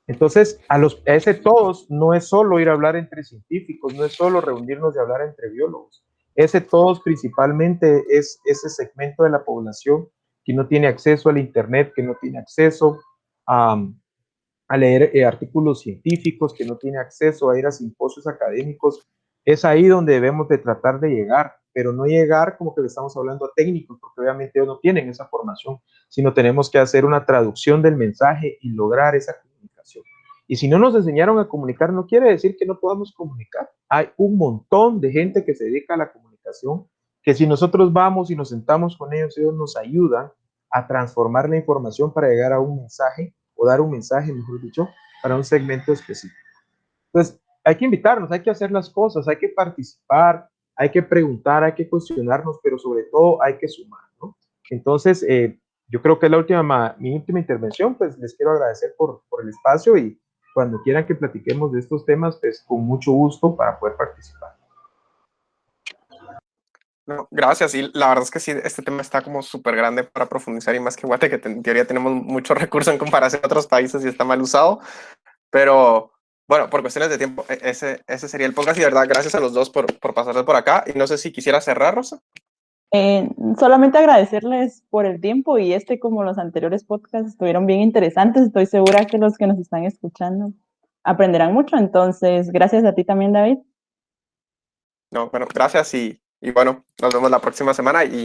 Entonces, a ese todos no es solo ir a hablar entre científicos, no es solo reunirnos y hablar entre biólogos. Ese todos principalmente es ese segmento de la población que no tiene acceso al Internet, que no tiene acceso a leer artículos científicos, que no tiene acceso a ir a simposios académicos. Es ahí donde debemos de tratar de llegar, pero no llegar como que le estamos hablando a técnicos, porque obviamente ellos no tienen esa formación, sino tenemos que hacer una traducción del mensaje y lograr esa comunicación. Y si no nos enseñaron a comunicar, no quiere decir que no podamos comunicar. Hay un montón de gente que se dedica a la comunicación, que si nosotros vamos y nos sentamos con ellos, ellos nos ayudan a transformar la información para llegar a un mensaje o dar un mensaje, mejor dicho, para un segmento específico. Entonces, hay que invitarnos, hay que hacer las cosas, hay que participar, hay que preguntar, hay que cuestionarnos, pero sobre todo hay que sumar, ¿no? Entonces, yo creo que es mi última intervención, pues les quiero agradecer por el espacio y cuando quieran que platiquemos de estos temas, pues con mucho gusto para poder participar. No, gracias. Y la verdad es que sí, este tema está como súper grande para profundizar y más que Guate, que en teoría tenemos muchos recursos en comparación a otros países y está mal usado. Pero bueno, por cuestiones de tiempo, ese sería el podcast y de verdad, gracias a los dos por pasarse por acá. Y no sé si quisiera cerrar, Rosa. Solamente agradecerles por el tiempo y como los anteriores podcasts estuvieron bien interesantes. Estoy segura que los que nos están escuchando aprenderán mucho. Entonces, gracias a ti también, David. No, bueno, gracias y bueno, nos vemos la próxima semana y